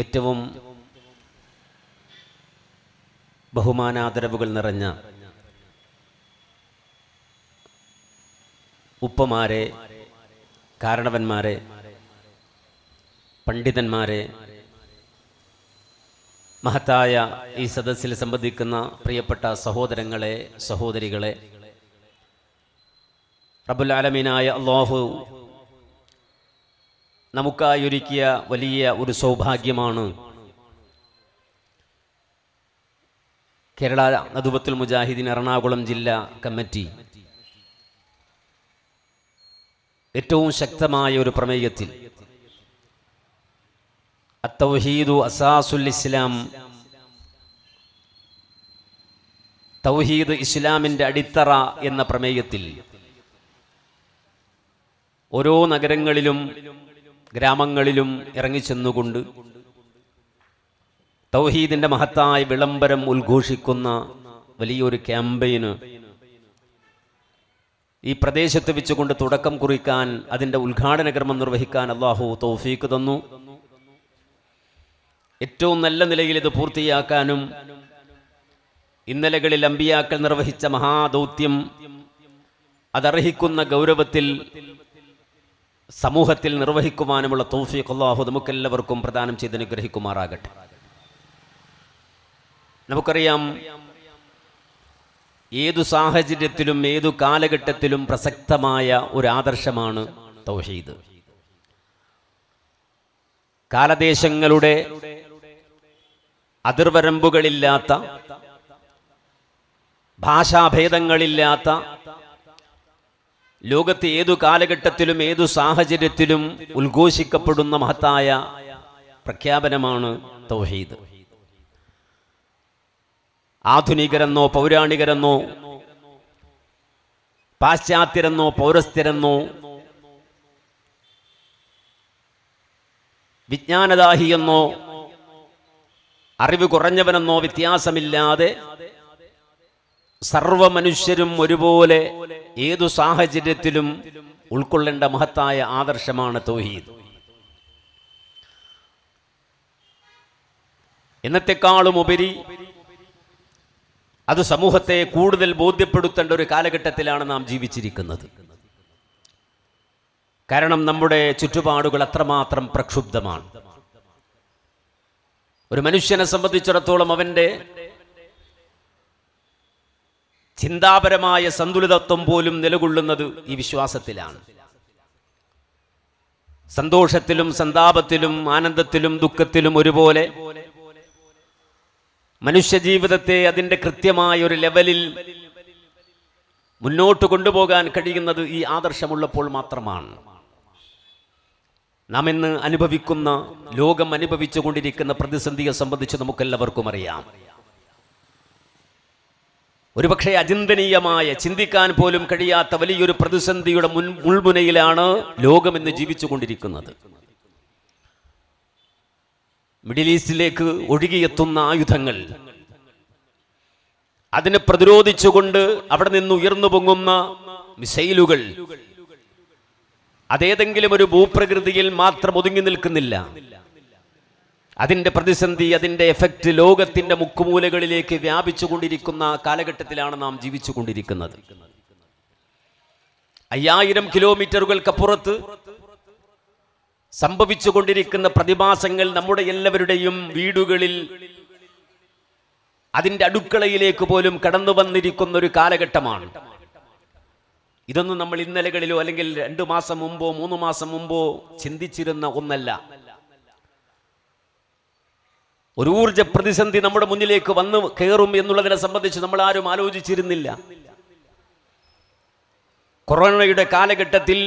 ഏറ്റവും ബഹുമാനാദരവുകൾ നിറഞ്ഞ ഉപ്പമാരെ, കാരണവന്മാരെ, പണ്ഡിതന്മാരെ, മഹത്തായ ഈ സദസ്സിൽ സംബന്ധിക്കുന്ന പ്രിയപ്പെട്ട സഹോദരങ്ങളെ, സഹോദരികളെ, റബ്ബുൽ ആലമീനായ അല്ലാഹു നമുക്കായി ഒരുക്കിയ വലിയ ഒരു സൗഭാഗ്യമാണ് കേരള നദുവത്തുൽ മുജാഹിദീൻ എറണാകുളം ജില്ലാ കമ്മിറ്റി ഏറ്റവും ശക്തമായ ഒരു പ്രമേയത്തിൽ അത്തൗഹീദു അസാസുൽ ഇസ്ലാം, തൗഹീദ് ഇസ്ലാമിൻ്റെ അടിത്തറ എന്ന പ്രമേയത്തിൽ ഓരോ നഗരങ്ങളിലും ഗ്രാമങ്ങളിലും ഇറങ്ങിച്ചെന്നുകൊണ്ട് തൗഹീദിൻ്റെ മഹത്തായ വിളംബരം ഉദ്ഘോഷിക്കുന്ന വലിയൊരു ക്യാമ്പയിന് ഈ പ്രദേശത്ത് വെച്ചുകൊണ്ട് തുടക്കം കുറിക്കാൻ, അതിൻ്റെ ഉദ്ഘാടന കർമ്മം നിർവഹിക്കാൻ അല്ലാഹു തൗഫീക്ക് തന്നു. ഏറ്റവും നല്ല നിലയിൽ ഇത് പൂർത്തിയാക്കാനും ഇന്നലകളിൽ അമ്പിയാക്കൾ നിർവഹിച്ച മഹാദൗത്യം അതർഹിക്കുന്ന ഗൗരവത്തിൽ സമൂഹത്തിൽ നിർവഹിക്കുവാനുമുള്ള തൗഫീഖ് അല്ലാഹു നമുക്കെല്ലാവർക്കും പ്രദാനം ചെയ്ത് അനുഗ്രഹിക്കുമാറാകട്ടെ. നമുക്കറിയാം, ഏതു സാഹചര്യത്തിലും ഏതു കാലഘട്ടത്തിലും പ്രസക്തമായ ഒരു ആദർശമാണ് തൗഹീദ്. കാലദേശങ്ങളുടെ അതിർവരമ്പുകളില്ലാത്ത, ഭാഷാഭേദങ്ങളില്ലാത്ത, ലോകത്ത് ഏതു കാലഘട്ടത്തിലും ഏതു സാഹചര്യത്തിലും ഉദ്ഘോഷിക്കപ്പെടുന്ന മഹത്തായ പ്രഖ്യാപനമാണ് തൗഹീദ്. ആധുനികരെന്നോ പൗരാണികരെന്നോ പാശ്ചാത്യരെന്നോ പൗരസ്ഥരെന്നോ വിജ്ഞാനദാഹിയെന്നോ അറിവ് കുറഞ്ഞവനെന്നോ വ്യത്യാസമില്ലാതെ സർവ മനുഷ്യരും ഒരുപോലെ ഏതു സാഹചര്യത്തിലും ഉൾക്കൊള്ളേണ്ട മഹത്തായ ആദർശമാണ് തൗഹീദ്. എന്നത്തെക്കാളും ഉപരി അത് സമൂഹത്തെ കൂടുതൽ ബോധ്യപ്പെടുത്തേണ്ട ഒരു കാലഘട്ടത്തിലാണ് നാം ജീവിച്ചിരിക്കുന്നത്. കാരണം നമ്മുടെ ചുറ്റുപാടുകൾ അത്രമാത്രം പ്രക്ഷുബ്ധമാണ്. ഒരു മനുഷ്യനെ സംബന്ധിച്ചിടത്തോളം അവൻ്റെ ചിന്താപരമായ സന്തുലിതത്വം പോലും നിലകൊള്ളുന്നത് ഈ വിശ്വാസത്തിലാണ്. സന്തോഷത്തിലും സന്താപത്തിലും ആനന്ദത്തിലും ദുഃഖത്തിലും ഒരുപോലെ മനുഷ്യജീവിതത്തെ അതിൻ്റെ കൃത്യമായ ഒരു ലെവലിൽ മുന്നോട്ട് കൊണ്ടുപോകാൻ കഴിയുന്നത് ഈ ആദർശമുള്ളപ്പോൾ മാത്രമാണ്. നാം ഇന്ന് അനുഭവിക്കുന്ന, ലോകം അനുഭവിച്ചു കൊണ്ടിരിക്കുന്ന പ്രതിസന്ധിയെ സംബന്ധിച്ച് നമുക്കെല്ലാവർക്കും അറിയാം. ഒരുപക്ഷെ അചിന്തനീയമായ, ചിന്തിക്കാൻ പോലും കഴിയാത്ത വലിയൊരു പ്രതിസന്ധിയുടെ മുൾമുനയിലാണ് ലോകം ഇന്ന് ജീവിച്ചു കൊണ്ടിരിക്കുന്നത്. മിഡിൽ ഈസ്റ്റിലേക്ക് ഒഴുകിയെത്തുന്ന ആയുധങ്ങൾ, അതിനെ പ്രതിരോധിച്ചുകൊണ്ട് അവിടെ നിന്ന് ഉയർന്നു പൊങ്ങുന്ന മിസൈലുകൾ, അതേതെങ്കിലും ഒരു ഭൂപ്രകൃതിയിൽ മാത്രം ഒതുങ്ങി നിൽക്കുന്നില്ല. അതിൻ്റെ പ്രതിസന്ധി, അതിൻ്റെ എഫക്റ്റ് ലോകത്തിൻ്റെ മുക്കുമൂലകളിലേക്ക് വ്യാപിച്ചുകൊണ്ടിരിക്കുന്ന കാലഘട്ടത്തിലാണ് നാം ജീവിച്ചു കൊണ്ടിരിക്കുന്നത്. 5000 കിലോമീറ്ററുകൾക്കപ്പുറത്ത് സംഭവിച്ചുകൊണ്ടിരിക്കുന്ന പ്രതിഭാസങ്ങൾ നമ്മുടെ എല്ലാവരുടെയും വീടുകളിൽ, അതിൻ്റെ അടുക്കളയിലേക്ക് പോലും കടന്നു വന്നിരിക്കുന്ന ഒരു കാലഘട്ടമാണ്. ഇതൊന്നും നമ്മൾ ഇന്നലകളിലോ അല്ലെങ്കിൽ 2 മാസം മുമ്പോ 3 മാസം മുമ്പോ ചിന്തിച്ചിരുന്ന ഒന്നല്ല. ഒരു ഊർജ പ്രതിസന്ധി നമ്മുടെ മുന്നിലേക്ക് വന്നു കയറും എന്നുള്ളതിനെ സംബന്ധിച്ച് നമ്മൾ ആരും ആലോചിച്ചിരുന്നില്ല. കൊറോണയുടെ കാലഘട്ടത്തിൽ,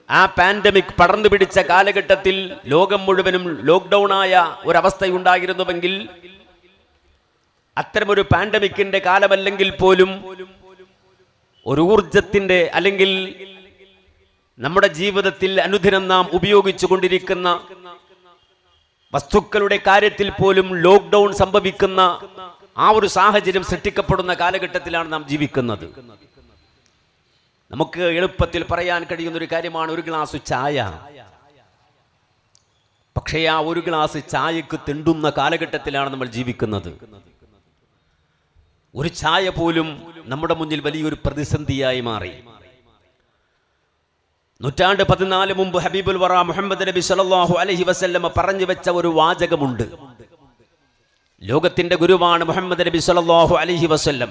ആ പാൻഡമിക് പടർന്നു പിടിച്ച കാലഘട്ടത്തിൽ ലോകം മുഴുവനും ലോക്ക്ഡൗൺ ആയ ഒരവസ്ഥയുണ്ടായിരുന്നുവെങ്കിൽ, അത്തരമൊരു പാൻഡമിക്കിന്റെ കാലമല്ലെങ്കിൽ പോലും ഒരു ഊർജത്തിന്റെ, അല്ലെങ്കിൽ നമ്മുടെ ജീവിതത്തിൽ അനുദിനം നാം ഉപയോഗിച്ചു കൊണ്ടിരിക്കുന്ന വസ്തുക്കളുടെ കാര്യത്തിൽ പോലും ലോക്ക്ഡൗൺ സംഭവിക്കുന്ന ആ ഒരു സാഹചര്യം സൃഷ്ടിക്കപ്പെടുന്ന കാലഘട്ടത്തിലാണ് നാം ജീവിക്കുന്നത്. നമുക്ക് എളുപ്പത്തിൽ പറയാൻ കഴിയുന്ന ഒരു കാര്യമാണ്, ഒരു ഗ്ലാസ് ചായ. പക്ഷേ ആ ഒരു ഗ്ലാസ് ചായക്ക് തെണ്ടുന്ന കാലഘട്ടത്തിലാണ് നമ്മൾ ജീവിക്കുന്നത്. ഒരു ചായ പോലും നമ്മുടെ മുന്നിൽ വലിയൊരു പ്രതിസന്ധിയായി മാറി. 14 മുമ്പ് ഹബീബുൽ വറ മുഹമ്മദ് നബി സല്ലല്ലാഹു അലൈഹി വസല്ലമ പറഞ്ഞു വെച്ച ഒരു വാചകമുണ്ട്. ലോകത്തിന്റെ ഗുരുവാണ് മുഹമ്മദ് നബി സല്ലല്ലാഹു അലൈഹി വസല്ലം.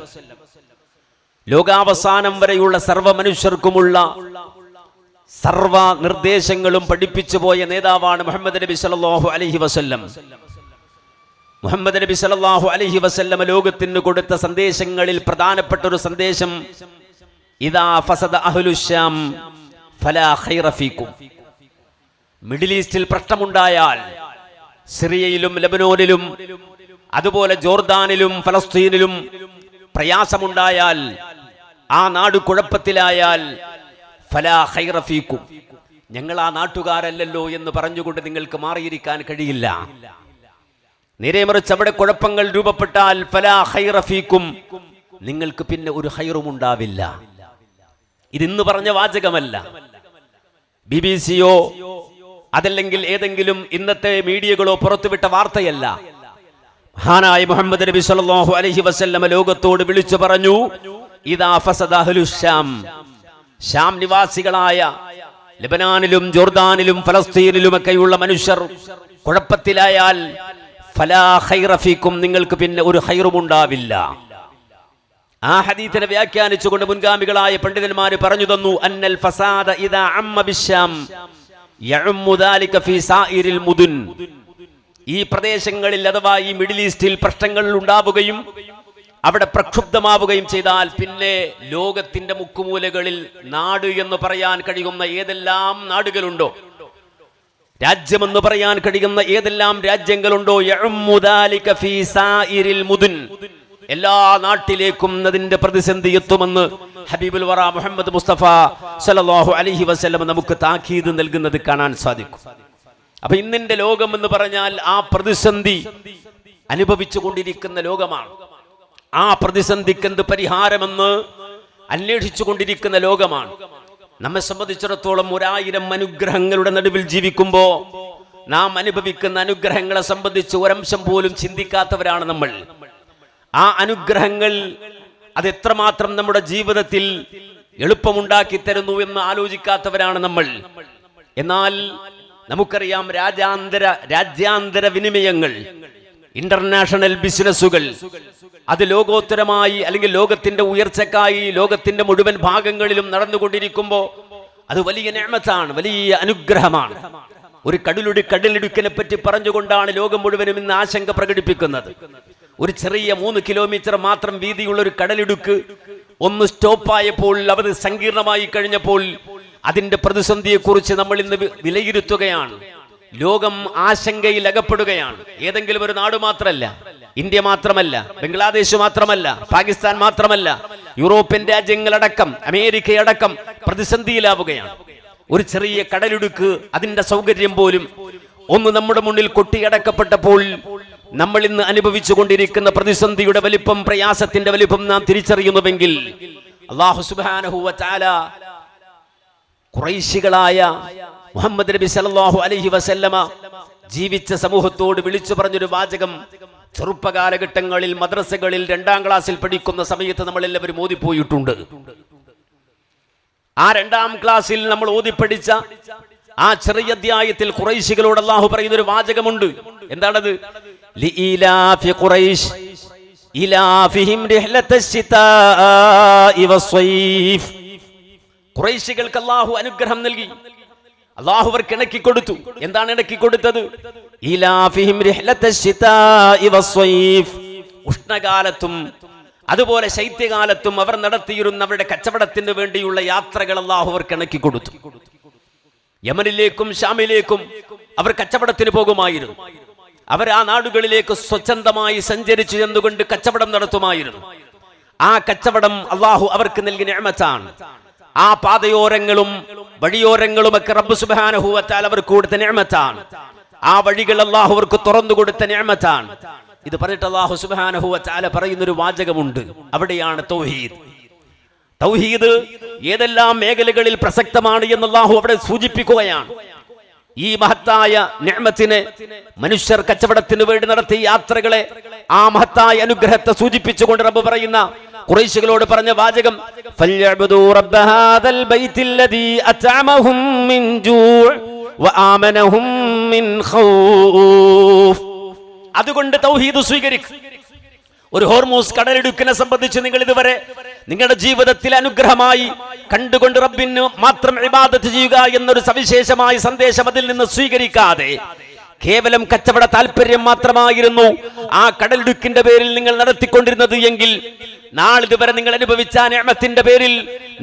ലോകാവസാനം വരെയുള്ള സർവ്വ മനുഷ്യർക്കുമുള്ള സർവ നിർദ്ദേശങ്ങളും പഠിപ്പിച്ചു പോയ നേതാവാണ് മുഹമ്മദ് നബി സല്ലല്ലാഹു അലൈഹി വസല്ലം. മുഹമ്മദ് നബി സല്ലല്ലാഹു അലൈഹി വസല്ലം ലോകത്തിന് കൊടുത്ത സന്ദേശങ്ങളിൽ പ്രധാനപ്പെട്ട ഒരു സന്ദേശം, ഇദാ ഫസദ അഹ്ലുശ്ശാം ഫലാ ഖൈറ ഫീകും. മിഡിൽ ഈസ്റ്റിൽ പ്രശ്നമുണ്ടായാൽ, സിറിയയിലും ലബനോനിലും അതുപോലെ ജോർദാനിലും ഫലസ്തീനിലും പ്രയാസമുണ്ടായാൽ, ആ നാട് കുഴപ്പത്തിലായാൽ, ഫലാ ഖൈറ ഫീകും, ഞങ്ങൾ ആ നാട്ടുകാരല്ലല്ലോ എന്ന് പറഞ്ഞുകൊണ്ട് നിങ്ങൾക്ക് മാറിയിരിക്കാൻ കഴിയില്ല. നേരെ മറിച്ച് അവിടെ കുഴപ്പങ്ങൾ രൂപപ്പെട്ടാൽ ഫലാ ഖൈറ ഫീകും, നിങ്ങൾക്ക് പിന്നെ ഒരു ഖൈറും ഉണ്ടാവില്ല. ഇതിന്ന് പറഞ്ഞ വാചകമല്ല, BBC-യോ അതല്ലെങ്കിൽ ഏതെങ്കിലും ഇന്നത്തെ മീഡിയകളോ പുറത്തുവിട്ട വാർത്തയല്ല. മഹാനായ മുഹമ്മദ് നബി സല്ലല്ലാഹു അലൈഹി വസല്ലം ലോകത്തോട് വിളിച്ചു പറഞ്ഞു, ഇദാ ഫസദ അഹ്ലുശ്ശാം, ശാം നിവാസികളായ ലെബനാനിലും ജോർദാനിലും ഫലസ്തീനിലുമൊക്കെയുള്ള മനുഷ്യർ കുഴപ്പത്തിലായാൽ ഫലാ ഖൈറ ഫീകും, നിങ്ങൾക്ക് പിന്നെ ഒരു ഖൈറും ഉണ്ടാവില്ല. ആ ഹദീസിനെ വ്യാഖ്യാനിച്ചുകൊണ്ട് മുൻഗാമികളായ പണ്ഡിതന്മാർ പറഞ്ഞു തന്നു, അന്നൽ ഫസാദ ഇദാ അമ്മ ബിശ്ശാം യഉമ്മു ദാലിക ഫീ സാഇരിൽ മുദുൻ. ഈ പ്രദേശങ്ങളിൽ അഥവാ ഈ മിഡിൽ ഈസ്റ്റിൽ പ്രശ്നങ്ങൾ ഉണ്ടാവുകയും അവിടെ പ്രക്ഷുബ്ധമാവുകയും ചെയ്താൽ പിന്നെ ലോകത്തിന്റെ മുക്കുമൂലകളിൽ നാട് എന്ന് പറയാൻ കഴിയുന്ന ഏതെല്ലാം നാടുകളുണ്ടോ, രാജ്യമെന്ന് പറയാൻ കഴിയുന്ന ഏതെല്ലാം രാജ്യങ്ങളുണ്ടോ, യഉമ്മു ദാലിക ഫീ സാഇരിൽ മുദുൻ, എല്ലാ നാട്ടിലേക്കും അതിന്റെ പ്രതിസന്ധി എത്തുമെന്ന് ഹബീബുൽ വറ മുഹമ്മദ് മുസ്തഫ സല്ലല്ലാഹു അലൈഹി വസല്ലം നമുക്ക് താക്കീത് നൽകുന്നത് കാണാൻ സാധിക്കും. അപ്പൊ ഇന്നിന്റെ ലോകം എന്ന് പറഞ്ഞാൽ ആ പ്രതിസന്ധി അനുഭവിച്ചു കൊണ്ടിരിക്കുന്ന ലോകമാണ്. ആ പ്രതിസന്ധിക്ക് എന്ത് പരിഹാരമെന്ന് അന്വേഷിച്ചു കൊണ്ടിരിക്കുന്ന ലോകമാണ്. നമ്മെ സംബന്ധിച്ചിടത്തോളം 1000 അനുഗ്രഹങ്ങളുടെ നടുവിൽ ജീവിക്കുമ്പോ നാം അനുഭവിക്കുന്ന അനുഗ്രഹങ്ങളെ സംബന്ധിച്ച് ഒരംശം പോലും ചിന്തിക്കാത്തവരാണ് നമ്മൾ. ആ അനുഗ്രഹങ്ങൾ അതെത്രമാത്രം നമ്മുടെ ജീവിതത്തിൽ എളുപ്പമുണ്ടാക്കി തരുന്നു എന്ന് ആലോചിക്കാത്തവരാണ് നമ്മൾ. എന്നാൽ നമുക്കറിയാം, രാജ്യാന്തര വിനിമയങ്ങൾ, ഇന്റർനാഷണൽ ബിസിനസ്സുകൾ, അത് ലോകോത്തരമായി അല്ലെങ്കിൽ ലോകത്തിന്റെ ഉയർച്ചക്കായി ലോകത്തിന്റെ മുഴുവൻ ഭാഗങ്ങളിലും നടന്നുകൊണ്ടിരിക്കുമ്പോൾ അത് വലിയ നിഅമത്താണ്, വലിയ അനുഗ്രഹമാണ്. ഒരു കടലിടുക്കിനെ പറ്റി പറഞ്ഞുകൊണ്ടാണ് ലോകം മുഴുവനും ഇന്ന് ആശങ്ക പ്രകടിപ്പിക്കുന്നത്. ഒരു ചെറിയ 3 കിലോമീറ്റർ മാത്രം വീതിയുള്ള ഒരു കടലിടുക്ക് ഒന്ന് സ്റ്റോപ്പായപ്പോൾ, അത് സങ്കീർണമായി കഴിഞ്ഞപ്പോൾ അതിന്റെ പ്രതിസന്ധിയെക്കുറിച്ച് നമ്മൾ ഇന്ന് വിലയിരുത്തുകയാണ്. ലോകം ആശങ്കയിൽ അകപ്പെടുകയാണ്. ഏതെങ്കിലും ഒരു നാട് മാത്രമല്ല, ഇന്ത്യ മാത്രമല്ല, ബംഗ്ലാദേശ് മാത്രമല്ല, പാകിസ്ഥാൻ മാത്രമല്ല, യൂറോപ്യൻ രാജ്യങ്ങളടക്കം അമേരിക്കയടക്കം പ്രതിസന്ധിയിലാവുകയാണ്. ഒരു ചെറിയ കടലിടുക്ക്, അതിന്റെ സൗകര്യം പോലും ഒന്ന് നമ്മുടെ മുന്നിൽ കൊട്ടിയടക്കപ്പെട്ടപ്പോൾ നമ്മൾ ഇന്ന് അനുഭവിച്ചു കൊണ്ടിരിക്കുന്ന പ്രതിസന്ധിയുടെ വലിപ്പം, പ്രയാസത്തിന്റെ വലിപ്പം നാം തിരിച്ചറിയുന്നുവെങ്കിൽ അല്ലാഹു സുബ്ഹാനഹു വ തആല ഖുറൈശികളായ മുഹമ്മദ് നബി സല്ലല്ലാഹു അലൈഹി വസല്ലമ ജീവിച്ച സമൂഹത്തോട് വിളിച്ചു പറഞ്ഞൊരു വാചകം ചെറുപ്പകാലഘട്ടങ്ങളിൽ മദ്രസകളിൽ 2ാം ക്ലാസ്സിൽ പഠിക്കുന്ന സമയത്ത് നമ്മൾ എല്ലാവരും ഓതിപ്പോയിട്ടുണ്ട്. ആ 2ാം ക്ലാസ്സിൽ നമ്മൾ ഓതിപ്പടിച്ച ആ ചെറിയ അധ്യായത്തിൽ ഖുറൈശികളോട് അല്ലാഹു പറയുന്ന ഒരു വാചകമുണ്ട്. എന്താണത്? ലിഇലാഫി ഖുറൈശ് ഇലാഫിഹിം റിഹ്ലത്തശ്ശിതാഇ വസ്സൈഫ്. ഖുറൈശികൾക്ക് അല്ലാഹു അനുഗ്രഹം നൽകി, അല്ലാഹു അവർക്ക് ഇണക്കി കൊടുത്തു. എന്താണ് ഇണക്കി കൊടുത്തത്? ഇലാഫിഹിം റിഹ്ലത്തശ്ശിതാഇ വസ്സൈഫ്. ഉഷ്ണകാലത്തും അതുപോലെ ശൈത്യകാലത്തും അവർ നടത്തിയിരുന്ന അവരുടെ കച്ചവടത്തിന് വേണ്ടിയുള്ള യാത്രകൾ അല്ലാഹു അവർക്ക് ഇണക്കി കൊടുത്തു. യമനിലേക്കും ഷാമിലേക്കും അവർ കച്ചവടത്തിന് പോകുമായിരുന്നു. അവർ ആ നാടുകളിലേക്ക് സ്വച്ഛന്തമായി സഞ്ചരിച്ചു ചെന്നുകൊണ്ട് കച്ചവടം നടത്തുമായിരുന്നു. ആ കച്ചവടം അല്ലാഹു അവർക്ക് നൽകിയ നിഅമത്താണ്. ആ പാതയോരങ്ങളും വഴിയോരങ്ങളുമൊക്കെ റബ്ബ് സുബ്ഹാനഹു വ തആല അവർക്ക് കൊടുത്ത നിഅമത്താണ്. ആ വഴികൾ അല്ലാഹു അവർക്ക് തുറന്നു കൊടുത്ത നിഅമത്താണ്. ഇത് പറഞ്ഞിട്ട് അല്ലാഹു സുബ്ഹാനഹു വ തആല പറയുന്നൊരു വാചകമുണ്ട്. അവിടെയാണ് തൗഹീദ്. തൗഹീദ് ഏതെല്ലാം മേഖലകളിൽ പ്രസക്തമാണ് എന്ന് അല്ലാഹു അവിടെ സൂചിപ്പിക്കുകയാണ്. ഈ മഹത്തായ നിഅമത്തിനെ മനുഷ്യർ കച്ചവടത്തിന് വേണ്ടി നടത്തിയ യാത്രകളെ ആ മഹത്തായ അനുഗ്രഹത്തെ സൂചിപ്പിച്ചുകൊണ്ട് റബ്ബ് പറയുന്ന ഖുറൈശികളോട് പറഞ്ഞ വാചകം ഫൽയഅബ്ദു റബ്ബ ഹാദൽ ബൈത്തില്ലദീ അത്അമഹും മിൻ ജൂഅ് വആമനഹും മിൻ ഖൗഫ്. അതുകൊണ്ട് തൗഹീദ് സ്വീകരിക്കുക. ഒരു ഹോർമൂസ് കടലിടുക്കിനെ സംബന്ധിച്ച് നിങ്ങൾ ഇതുവരെ നിങ്ങളുടെ ജീവിതത്തിൽ അനുഗ്രഹമായി കണ്ടുകൊണ്ട് റബ്ബിന് മാത്രം ഇബാദത്ത് ചെയ്യുക എന്നൊരു സവിശേഷമായ സന്ദേശം അതിൽ നിന്ന് സ്വീകരിക്കാതെ കേവലം കച്ചവട താല്പര്യം മാത്രമായിരുന്നു ആ കടലിടുക്കിന്റെ പേരിൽ നിങ്ങൾ നടത്തിക്കൊണ്ടിരുന്നത് എങ്കിൽ നാളിതുവരെ നിങ്ങൾ അനുഭവിച്ച നിഅമത്തിന്റെ പേരിൽ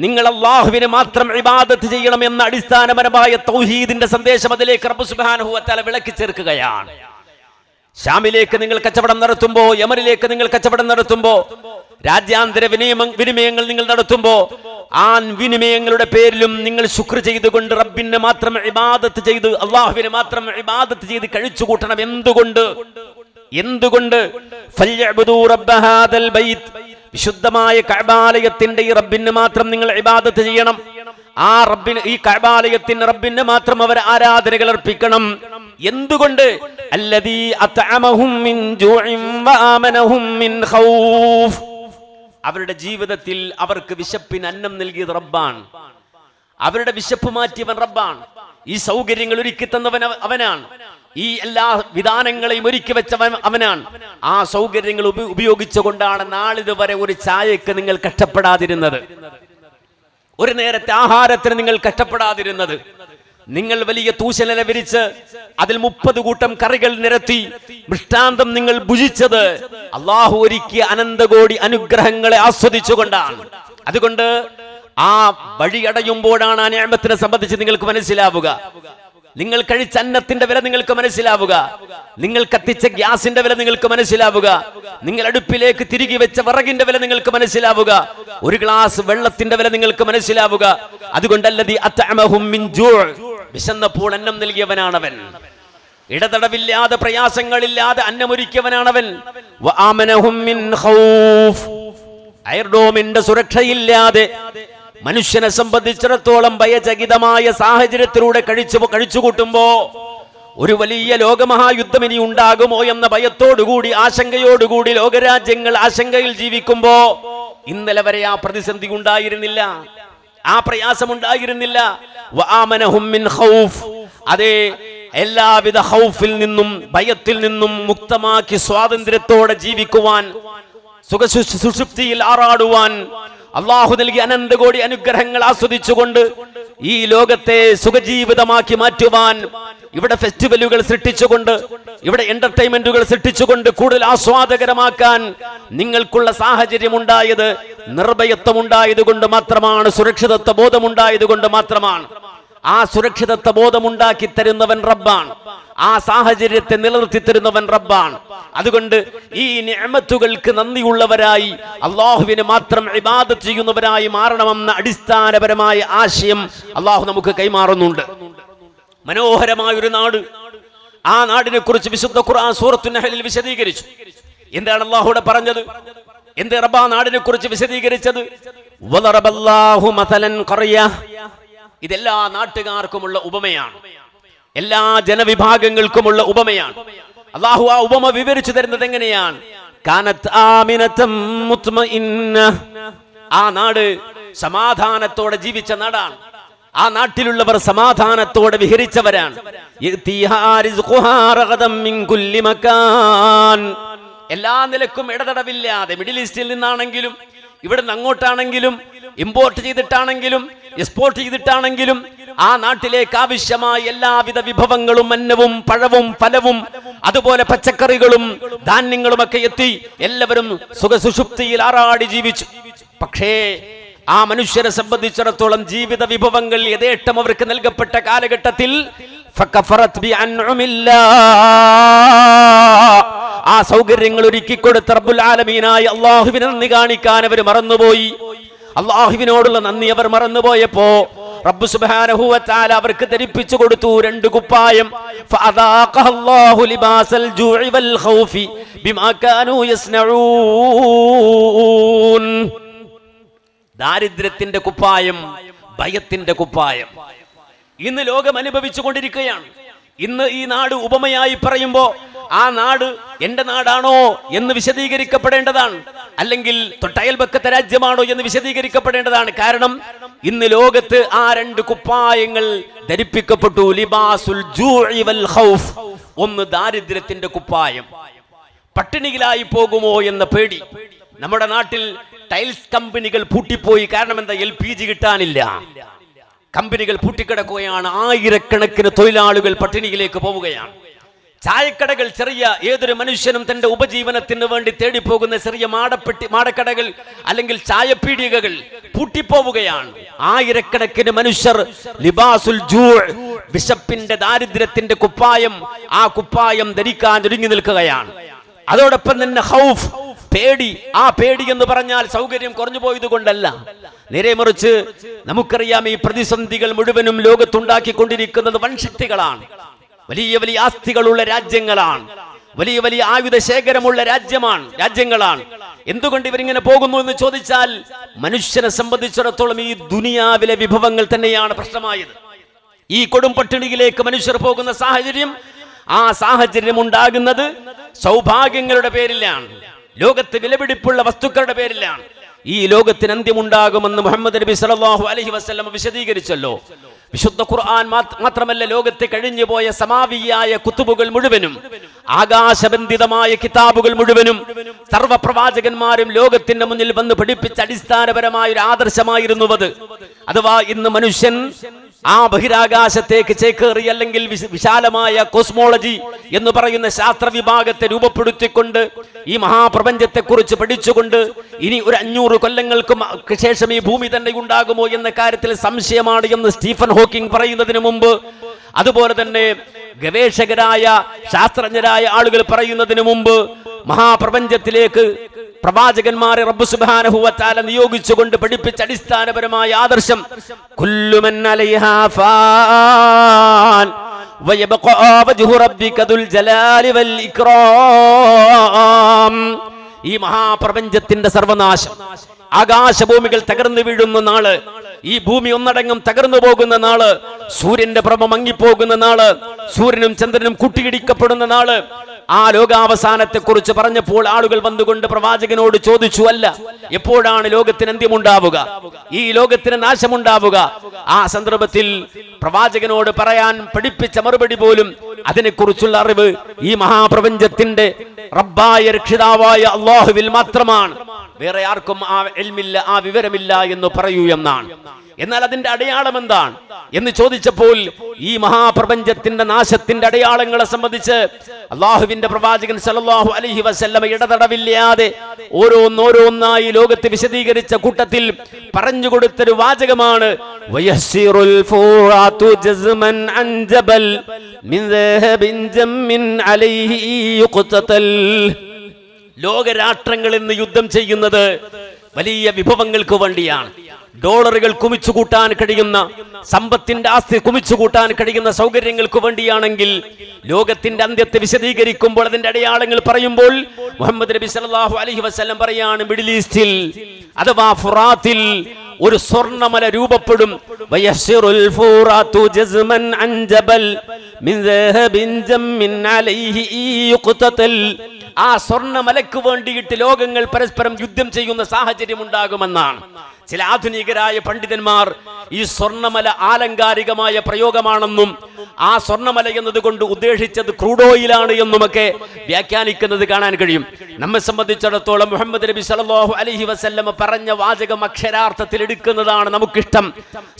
നിങ്ങൾ അല്ലാഹുവിനെ മാത്രം ഇബാദത്ത് ചെയ്യണം എന്ന അടിസ്ഥാനപരമായ തൗഹീദിന്റെ സന്ദേശം അതിലേക്ക് റബ്ബ് സുബ്ഹാനഹു വ തആല വിളക്കി ചേർക്കുകയാണ്. ഷാമിലേക്ക് നിങ്ങൾ കച്ചവടം നടത്തുമ്പോ, യമനിലേക്ക് നിങ്ങൾ കച്ചവടം നടത്തുമ്പോ, രാജ്യാന്തര വിനിമയങ്ങൾ നിങ്ങൾ നടത്തുമ്പോ ആ വിനിമയങ്ങളുടെ പേരിലും നിങ്ങൾ ശുക്ർ ചെയ്തുകൊണ്ട് റബ്ബിനെ മാത്രം ഇബാദത്ത് ചെയ്ത് അല്ലാഹുവിനെ മാത്രം ഇബാദത്ത് ചെയ്ത് കഴിച്ചുകൂട്ടണം. എന്തുകൊണ്ട് ഫൽയഅബ്ദു റബ്ബ ഹാദൽ ബൈത്ത്, വിശുദ്ധമായ കഅബാലയത്തിന്റെ ഈ റബ്ബിനെ മാത്രം നിങ്ങൾ ഇബാദത്ത് ചെയ്യണം. ആ റബ്ബിന്, ഈ കഅബാലയത്തിന് റബ്ബിനെ മാത്രം അവർ ആരാധനകൾ അർപ്പിക്കണം. എന്തുകൊണ്ട്? അല്ലദീ അത്അമഹും മിൻ ജൂഇൻ വആമനഹും മിൻ ഖൗഫ്. അവരുടെ ജീവിതത്തിൽ അവർക്ക് വിശപ്പിന് അന്നം നൽകിയത് റബ്ബാണ്. അവരുടെ വിശപ്പ് മാറ്റിയവൻ റബ്ബാണ്. ഈ സൗകര്യങ്ങൾ ഒരുക്കി തന്നവൻ അവനാണ്. ഈ എല്ലാ വിധാനങ്ങളെയും ഒരുക്കി വെച്ചവൻ അവനാണ്. ആ സൗകര്യങ്ങൾ ഉപയോഗിച്ചുകൊണ്ടാണ് നാളിതുവരെ ഒരു ചായക്ക് നിങ്ങൾ കഷ്ടപ്പെടാതിരുന്നത്, ഒരു നേരത്തെ ആഹാരത്തിന് നിങ്ങൾ കഷ്ടപ്പെടാതിരുന്നത്. നിങ്ങൾ വലിയ തൂശനില വിരിച്ച് അതിൽ 30 കൂട്ടം കറികൾ നിരത്തി മൃഷ്ടാന്തം നിങ്ങൾ ഭുജിച്ചത് അല്ലാഹു ഒരുക്കിയ അനന്തകോടി അനുഗ്രഹങ്ങളെ ആസ്വദിച്ചുകൊണ്ടാണ്. അതുകൊണ്ട് ആ വഴി അടയുമ്പോഴാണ് ആ നിഅമത്തിനെ സംബന്ധിച്ച് നിങ്ങൾക്ക് മനസ്സിലാവുക. നിങ്ങൾ കഴിച്ച അന്നത്തിന്റെ വില നിങ്ങൾക്ക് മനസ്സിലാവുക. നിങ്ങൾ കത്തിച്ച ഗ്യാസിന്റെ വില നിങ്ങൾക്ക് മനസ്സിലാവുക. നിങ്ങൾ അടുപ്പിലേക്ക് തിരികെ വെച്ച വിറകിന്റെ വില നിങ്ങൾക്ക് മനസ്സിലാവുക. ഒരു ഗ്ലാസ് വെള്ളത്തിന്റെ വില നിങ്ങൾക്ക് മനസ്സിലാവുക. അതുകൊണ്ട് അല്ലദീ അത്അമഹും മിൻ ജൂഅ്, വിശന്നപ്പോൾ അന്നം നൽകിയവനാണവൻ. ഇടതടവില്ലാതെ പ്രയാസങ്ങളില്ലാതെ അന്നമൊരുക്കിയവനാണവൻ. വആമനഹും മിൻ ഖൗഫ്, എയർഡോമിന്റെ സുരക്ഷയില്ലാതെ മനുഷ്യനെ സംബന്ധിച്ചിടത്തോളം ഭയചകിതമായ സാഹചര്യത്തിലൂടെ കഴിച്ചുകൂട്ടുമ്പോ ഒരു വലിയ ലോകമഹായുദ്ധം ഇനി ഉണ്ടാകുമോ എന്ന ഭയത്തോടുകൂടി, ആശങ്കയോടുകൂടി ലോകരാജ്യങ്ങൾ ആശങ്കയിൽ ജീവിക്കുമ്പോ ഇന്നലെ വരെ ആ പ്രതിസന്ധി ഉണ്ടായിരുന്നില്ല, ആ പ്രയാസമുണ്ടായിരുന്നില്ല. വആമനഹും മിൻ ഖൗഫ്, അതേ എല്ലാവിധ ഖൗഫിൽ നിന്നും ഭയത്തിൽ നിന്നും മുക്തമാക്കി സ്വാതന്ത്ര്യത്തോടെ ജീവിക്കുവാൻ, സുഖസുഷുപ്തിയിൽ ആറാടുവാൻ അള്ളാഹു നൽകിയ അനന്തകോടി അനുഗ്രഹങ്ങൾ ആസ്വദിച്ചുകൊണ്ട് ഈ ലോകത്തെ സുഖജീവിതമാക്കി മാറ്റുവാൻ, ഇവിടെ ഫെസ്റ്റിവലുകൾ സൃഷ്ടിച്ചുകൊണ്ട്, ഇവിടെ എന്റർടൈൻമെന്റുകൾ സൃഷ്ടിച്ചുകൊണ്ട് കൂടുതൽ ആസ്വാദകരമാക്കാൻ നിങ്ങൾക്കുള്ള സാഹചര്യം ഉണ്ടായത് നിർഭയത്വം ഉണ്ടായതുകൊണ്ട് മാത്രമാണ്, സുരക്ഷിതത്വ ബോധമുണ്ടായതുകൊണ്ട് മാത്രമാണ്. ആ സുരക്ഷിതത്വ ബോധമുണ്ടാക്കി തരുന്നവൻ റബ്ബാണ്. ആ സാഹചര്യത്തെ നിലനിർത്തി തരുന്നവൻ റബ്ബാണ്. അതുകൊണ്ട് ഈ നിഅമത്തുകൾക്ക് നന്ദിയുള്ളവരായി അള്ളാഹുവിനെ മാത്രം ഇബാദത്ത് ചെയ്യുന്നവരായി മാറണമെന്ന അടിസ്ഥാനപരമായ ആശയം അള്ളാഹു നമുക്ക് കൈമാറുന്നുണ്ട്. മനോഹരമായ ഒരു നാട്, ആ നാടിനെ കുറിച്ച് വിശുദ്ധ ഖുർആൻ സൂറത്തുൻ നഹ്ലിൽ വിശദീകരിച്ചു. എന്താണ് അള്ളാഹുവിടെ പറഞ്ഞത്? എന്ത് റബ്ബ് ആ നാടിനെ കുറിച്ച് വിശദീകരിച്ചത്? വദറബല്ലാഹു മസലൻ ഖറിയ, ഇതെല്ലാ നാട്ടുകാർക്കുമുള്ള ഉപമയാണ്, എല്ലാ ജനവിഭാഗങ്ങൾക്കുമുള്ള ഉപമയാണ്. അല്ലാഹു ആ ഉപമ വിവരിച്ചു തരുന്നത് എങ്ങനെയാണ്? കാനത് ആമിനതം മുത്മഇന്ന, ആ നാട് സമാധാനത്തോടെ ജീവിച്ച നാടാണ്. ആ നാട്ടിലുള്ളവർ സമാധാനത്തോടെ വിഹരിച്ചവരാണ്. എല്ലാ നിലക്കും ഇടതടവില്ലാതെ, മിഡിൽ ഈസ്റ്റിൽ നിന്നാണെങ്കിലും ഇവിടുന്ന് അങ്ങോട്ടാണെങ്കിലും ഇമ്പോർട്ട് ചെയ്തിട്ടാണെങ്കിലും എക്സ്പോർട്ട് ചെയ്തിട്ടാണെങ്കിലും ആ നാട്ടിലേക്ക് ആവശ്യമായ എല്ലാവിധ വിഭവങ്ങളും അന്നവും പഴവും ഫലവും അതുപോലെ പച്ചക്കറികളും ധാന്യങ്ങളും ഒക്കെ എത്തി എല്ലാവരും സുഖസുഷുപ്തിയിൽ ആറാടി ജീവിച്ചു. പക്ഷേ ആ മനുഷ്യരെ സംബന്ധിച്ചിടത്തോളം ജീവിത വിഭവങ്ങൾ യഥേഷ്ടം അവർക്ക് നൽകപ്പെട്ട കാലഘട്ടത്തിൽ ആ സൗകര്യങ്ങൾ ഒരുക്കിക്കൊടുത്ത റബ്ബുൽ ആലമീനായ അല്ലാഹുവിനെ നന്ദി കാണിക്കാൻ അവർ മറന്നുപോയി. അല്ലാഹുവിനോടുള്ള നന്ദി അവർ മറന്നുപോയപ്പോ റബ്ബ് സുബ്ഹാനഹു വ തആല അവർക്ക് ധരിപ്പിച്ചു കൊടുത്തു 2 കുപ്പായം. ഫഅദാഖഹല്ലാഹു ലിബാസൽ ജൂഇ വൽ ഖൗഫി ബിമാ കാനൂ യസ്നഊൻ. ദാരിദ്ര്യത്തിന്റെ കുപ്പായം, ഭയത്തിന്റെ കുപ്പായം ഇന്ന് ലോകം അനുഭവിച്ചു കൊണ്ടിരിക്കുകയാണ്. ഇന്ന് ഈ നാട് ഉപമയായി പറയുമ്പോൾ ആ നാട് എന്റെ നാടാണോ എന്ന് വിശദീകരിക്കപ്പെടേണ്ടതാണ്, അല്ലെങ്കിൽ തൊട്ടയൽപക്കത്തെ രാജ്യമാണോ എന്ന് വിശദീകരിക്കപ്പെടേണ്ടതാണ്. കാരണം ഇന്ന് ലോകത്ത് ആ രണ്ട് കുപ്പായങ്ങൾ ധരിപ്പിക്കപ്പെട്ടു. ലിബാസുൽ ജൂഇ വൽ ഖൗഫ്. ഒന്ന് ദാരിദ്ര്യത്തിന്റെ കുപ്പായം, പട്ടിണിയിലായി പോകുമോ എന്ന പേടി. നമ്മുടെ നാട്ടിൽ ടൈൽസ് കമ്പനികൾ പൂട്ടിപ്പോയി. കാരണം എന്താ? LPG കിട്ടാനില്ല. കമ്പനികൾ പൂട്ടിക്കിടക്കുകയാണ്. ആയിരക്കണക്കിന് തൊഴിലാളികൾ പട്ടിണിയിലേക്ക് പോവുകയാണ്. ചായക്കടകൾ, ചെറിയ ഏതൊരു മനുഷ്യനും തന്റെ ഉപജീവനത്തിന് വേണ്ടി തേടിപ്പോകുന്ന ചെറിയ മാടക്കടകൾ അല്ലെങ്കിൽ ചായപ്പീടികകൾ പൂട്ടിപ്പോവുകയാണ്. ആയിരക്കണക്കിന് മനുഷ്യർ ലിബാസുൽ ജൂഅ്, വിശപ്പിന്റെ ദാരിദ്ര്യത്തിന്റെ കുപ്പായം, ആ കുപ്പായം ധരിക്കാൻ ഒരുങ്ങി നിൽക്കുകയാണ്. അതോടൊപ്പം തന്നെ ഖൗഫ്, പേടി. ആ പേടി എന്ന് പറഞ്ഞാൽ സൗകര്യം കുറഞ്ഞു പോയത് കൊണ്ടല്ല, നേരെ മറിച്ച് നമുക്കറിയാം ഈ പ്രതിസന്ധികൾ മുഴുവനും ലോകത്തുണ്ടാക്കിക്കൊണ്ടിരിക്കുന്നത് വൻശക്തികളാണ്. വലിയ വലിയ ആസ്തികളുള്ള രാജ്യങ്ങളാണ്, വലിയ വലിയ ആയുധ ശേഖരമുള്ള രാജ്യങ്ങളാണ്. എന്തുകൊണ്ട് ഇവരിങ്ങനെ പോകുന്നു എന്ന് ചോദിച്ചാൽ, മനുഷ്യനെ സംബന്ധിച്ചിടത്തോളം ഈ ദുനിയാവിലെ വിഭവങ്ങൾ തന്നെയാണ് പ്രശ്നമായത്. ഈ കൊടും പട്ടിണിയിലേക്ക് മനുഷ്യർ പോകുന്ന സാഹചര്യം, ആ സാഹചര്യം ഉണ്ടാകുന്നത് സൗഭാഗ്യങ്ങളുടെ പേരിലാണ്, ലോകത്ത് വിലപിടിപ്പുള്ള വസ്തുക്കളുടെ പേരിലാണ്. ഈ ലോകത്തിന് അന്ത്യമുണ്ടാകുമെന്ന് മുഹമ്മദ് നബി സല്ലല്ലാഹു അലൈഹി വസല്ലം വിശദീകരിച്ചല്ലോ. വിശുദ്ധ ഖുർആൻ മാത്രമല്ല, ലോകത്ത് കഴിഞ്ഞുപോയ സമാവിയായ കുത്തുബുകൾ മുഴുവനും, ആകാശബന്ധിതമായ കിതാബുകൾ മുഴുവനും, സർവ്വപ്രവാചകന്മാരും ലോകത്തിന്റെ മുന്നിൽ വന്ന് പഠിപ്പിച്ച അടിസ്ഥാനപരമായ ഒരു ആദർശമായിരുന്നു അത്. അഥവാ ഇന്ന് മനുഷ്യൻ ആ ബഹിരാകാശത്തേക്ക് ചേക്കേറി, അല്ലെങ്കിൽ വിശാലമായ കോസ്മോളജി എന്ന് പറയുന്ന ശാസ്ത്ര വിഭാഗത്തെ രൂപപ്പെടുത്തിക്കൊണ്ട് ഈ മഹാപ്രപഞ്ചത്തെ കുറിച്ച് പഠിച്ചുകൊണ്ട് ഇനി ഒരു 500 കൊല്ലങ്ങൾക്ക് ശേഷം ഈ ഭൂമി തന്നെ ഉണ്ടാകുമോ എന്ന കാര്യത്തിൽ സംശയമാണ് എന്ന് സ്റ്റീഫൻ ഹോക്കിംഗ് പറയുന്നതിന് മുമ്പ്, അതുപോലെ തന്നെ ഗവേഷകരായ ശാസ്ത്രജ്ഞരായ ആളുകൾ പറയുന്നതിന് മുമ്പ്, മഹാപ്രപഞ്ചത്തിലേക്ക് പ്രവാചകന്മാരെ റബ്ബ് സുബ്ഹാനഹു വ തആല നിയോഗിച്ചുകൊണ്ട് പഠിപ്പിച്ച അടിസ്ഥാനപരമായ ആദർശം, കുല്ലു മൻ അലൈഹാ ഫാൻ വയബ്ഖാ വജ്ഹു റബ്ബിക ദുൽ ജലാലി വൽ ഇക്റാം. ഈ മഹാപ്രപഞ്ചത്തിന്റെ സർവനാശം, ആകാശഭൂമികൾ തകർന്നു വീഴുന്ന നാള്, ഈ ഭൂമി ഒന്നടങ്കം തകർന്നു പോകുന്ന നാള്, സൂര്യന്റെ പ്രഭ മങ്ങിപ്പോകുന്ന നാള്, സൂര്യനും ചന്ദ്രനും കൂട്ടിയിടിക്കപ്പെടുന്ന നാള്, ആ ലോകാവസാനത്തെ കുറിച്ച് പറഞ്ഞപ്പോൾ ആളുകൾ വന്നുകൊണ്ട് പ്രവാചകനോട് ചോദിച്ചു, അല്ല, എപ്പോഴാണ് ലോകത്തിന് അന്ത്യമുണ്ടാവുക, ഈ ലോകത്തിന് നാശമുണ്ടാവുക? ആ സന്ദർഭത്തിൽ പ്രവാചകനോട് പറയാൻ പഠിപ്പിച്ച മറുപടി പോലും, അതിനെക്കുറിച്ചുള്ള അറിവ് ഈ മഹാപ്രപഞ്ചത്തിന്റെ റബ്ബായ രക്ഷിതാവായ അല്ലാഹുവിൽ മാത്രമാണ്, വേറെ ആർക്കും ആ ഇൽമില്ല, ആ വിവരമില്ല എന്ന് പറയൂ എന്നാണ്. എന്നാൽ അതിന്റെ അടയാളം എന്താണ് എന്ന് ചോദിച്ചപ്പോൾ, ഈ മഹാപ്രപഞ്ചത്തിന്റെ നാശത്തിന്റെ അടയാളങ്ങളെ സംബന്ധിച്ച് അള്ളാഹുവിന്റെ പ്രവാചകൻ സല്ലല്ലാഹു അലൈഹി വസല്ലമ ഇടതടവില്ലാതെ ഓരോന്നോരോന്നായി ലോകത്തെ വിശദീകരിച്ച കൂട്ടത്തിൽ പറഞ്ഞു കൊടുത്തൊരു വാചകമാണ്, വയസ്സിറുൽ ഫൂറാതു ജസ്മൻ അൻ ജബൽ മിൻ ദഹബിൻ ജമ്മിൻ അലൈഹി യുഖ്തതൽ. ലോകരാഷ്ട്രങ്ങൾ ഇന്ന് യുദ്ധം ചെയ്യുന്നത് വലിയ വിഭവങ്ങൾക്ക് വേണ്ടിയാണ്. ഡോളറുകൾ കുമിച്ചുകൂട്ടാൻ കഴിയുന്ന, സമ്പത്തിന്റെ ആസ്തി കുമിച്ചുകൂട്ടാൻ കഴിയുന്ന സൗകര്യങ്ങൾക്ക് വേണ്ടിയാണെങ്കിൽ, ലോകത്തിന്റെ അന്ത്യത്തെ വിശദീകരിക്കുമ്പോൾ അതിന്റെ അടയാളങ്ങൾ പറയുമ്പോൾ മുഹമ്മദ് നബി സല്ലല്ലാഹു അലൈഹി വസല്ലം പറയാണ്, മിഡിൽ ഈസ്റ്റിൽ അഥവാ ഫുറാത്തിൽ ഒരു സ്വർണ്ണമല രൂപപ്പെടും. വയസ്സിറുൽ ഫൂറാതു ജസ്മൻ അൻ ജബൽ മിൻ ദഹബിൻ ജമ്മിൻ അലൈഹി യുഖ്തതൽ. ആ സ്വർണ്ണമലയ്ക്ക് വേണ്ടിയിട്ട് ലോകങ്ങൾ പരസ്പരം യുദ്ധം ചെയ്യുന്ന സാഹചര്യം ഉണ്ടാകുമെന്നാണ്. ചില ആധുനികരായ പണ്ഡിതന്മാർ ഈ സ്വർണ്ണമല ആലങ്കാരികമായ പ്രയോഗമാണെന്നും, ആ സ്വർണ്ണമല എന്നതുകൊണ്ട് ഉദ്ദേശിച്ചത് ക്രൂഡ് ഓയിലാണ് എന്നുമൊക്കെ വ്യാഖ്യാനിക്കുന്നത് കാണാൻ കഴിയും. നമ്മെ സംബന്ധിച്ചിടത്തോളം മുഹമ്മദ് നബി സല്ലല്ലാഹു അലൈഹി വസല്ലം പറഞ്ഞ വാചകം അക്ഷരാർത്ഥത്തിൽ എടുക്കുന്നതാണ് നമുക്കിഷ്ടം.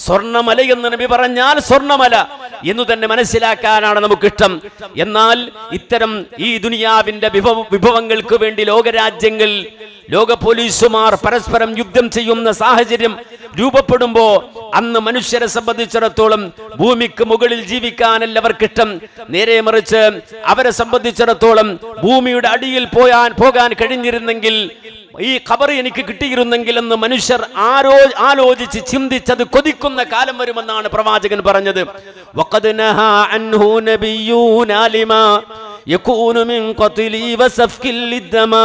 സ്വർണ്ണമല എന്ന് നബി പറഞ്ഞാൽ സ്വർണ്ണമല എന്ന് തന്നെ മനസ്സിലാക്കാനാണ് നമുക്കിഷ്ടം. എന്നാൽ ഇത്തരം ഈ ദുനിയാവിന്റെ വിഭവങ്ങൾക്ക് വേണ്ടി ലോകരാജ്യങ്ങൾ, ലോക പോലീസുമാർ പരസ്പരം യുദ്ധം ചെയ്യുന്ന സാഹചര്യം രൂപപ്പെടുമ്പോ, അന്ന് മനുഷ്യരെ സംബന്ധിച്ചിടത്തോളം ഭൂമിക്ക് മുകളിൽ ജീവിക്കാനല്ല അവർക്കിഷ്ടം, നേരെ മറിച്ച് അവരെ സംബന്ധിച്ചിടത്തോളം ഭൂമിയുടെ അടിയിൽ പോകാൻ കഴിഞ്ഞിരുന്നെങ്കിൽ, ഈ ഖബർ എനിക്ക് കിട്ടിയിരുന്നെങ്കിൽ എന്ന് മനുഷ്യർ ആലോചിച്ച് ചിന്തിച്ചത് കൊതിക്കുന്ന കാലം വരുമെന്നാണ് പ്രവാചകൻ പറഞ്ഞത്. വഖദ് നഹാ അൻഹു നബിയ്യൂന ലിമാ യകൂനു മിൻ ഖത്ലി വസഫ്കിൽ ലിദ്ദമാ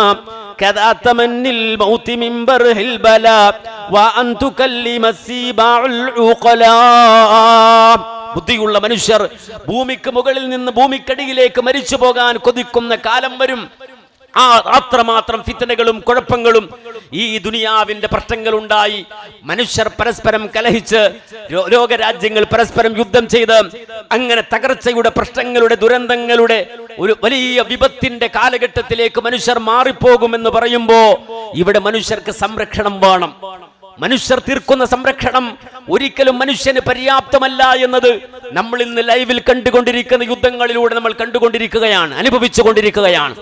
കദാ തമന്നിൽ മൗതി മിൻ ബർഹിൽ ബലാ വഅൻ തുകല്ലിമ സിബാഉൽ ഉഖലാ. ബുദ്ധിയുള്ള മനുഷ്യർ ഭൂമിക്ക് മുകളിൽ നിന്ന് ഭൂമിക്കടിയിലേക്ക് മരിച്ചു പോകാൻ കൊതിക്കുന്ന കാലം വരും. അത്രമാത്രം ഫിത്തനകളും കുഴപ്പങ്ങളും ഈ ദുനിയാവിന്റെ പ്രശ്നങ്ങൾ ഉണ്ടായി. മനുഷ്യർ പരസ്പരം കലഹിച്ച്, ലോകരാജ്യങ്ങൾ പരസ്പരം യുദ്ധം ചെയ്ത്, അങ്ങനെ തകർച്ചയുടെ, പ്രശ്നങ്ങളുടെ, ദുരന്തങ്ങളുടെ ഒരു വലിയ വിപത്തിന്റെ കാലഘട്ടത്തിലേക്ക് മനുഷ്യർ മാറിപ്പോകുമെന്ന് പറയുമ്പോ ഇവിടെ മനുഷ്യർക്ക് സംരക്ഷണം വേണം. മനുഷ്യർ തീർക്കുന്ന സംരക്ഷണം ഒരിക്കലും മനുഷ്യന് പര്യാപ്തമല്ല എന്നത് നമ്മൾ ഇന്ന് ലൈവിൽ കണ്ടുകൊണ്ടിരിക്കുന്ന യുദ്ധങ്ങളിലൂടെ നമ്മൾ കണ്ടുകൊണ്ടിരിക്കുകയാണ്, അനുഭവിച്ചുകൊണ്ടിരിക്കുകയാണ്.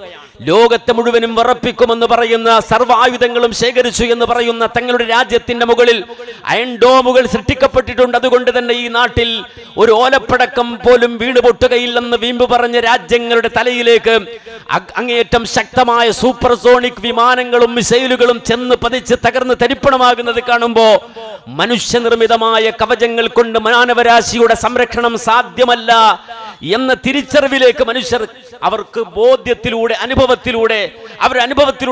ലോകത്തെ മുഴുവനും വിറപ്പിക്കുമെന്ന് പറയുന്ന സർവ്വായുധങ്ങളും ശേഖരിച്ചു എന്ന് പറയുന്ന തങ്ങളുടെ രാജ്യത്തിന്റെ മുകളിൽ അയൺ ഡോമുകൾ സൃഷ്ടിക്കപ്പെട്ടിട്ടുണ്ട്. അതുകൊണ്ട് തന്നെ ഈ നാട്ടിൽ ഒരു ഓലപ്പടക്കം പോലും വീണ് പൊട്ടുകയില്ലെന്ന് വീമ്പ് പറഞ്ഞ രാജ്യങ്ങളുടെ തലയിലേക്ക് അങ്ങേയറ്റം ശക്തമായ സൂപ്പർസോണിക് വിമാനങ്ങളും മിസൈലുകളും ചെന്ന് പതിച്ച് തകർന്ന് തരിപ്പണമാകുന്നത് കാണുമ്പോ മനുഷ്യനിർമ്മിതമായ കവചങ്ങൾ കൊണ്ട് മാനവരാശിയുടെ സംരക്ഷണം സാധ്യമല്ല എന്ന തിരിച്ചറിവിലേക്ക് മനുഷ്യർ അവർക്ക് ബോധ്യത്തിലൂടെ, അനുഭവത്തിലൂടെ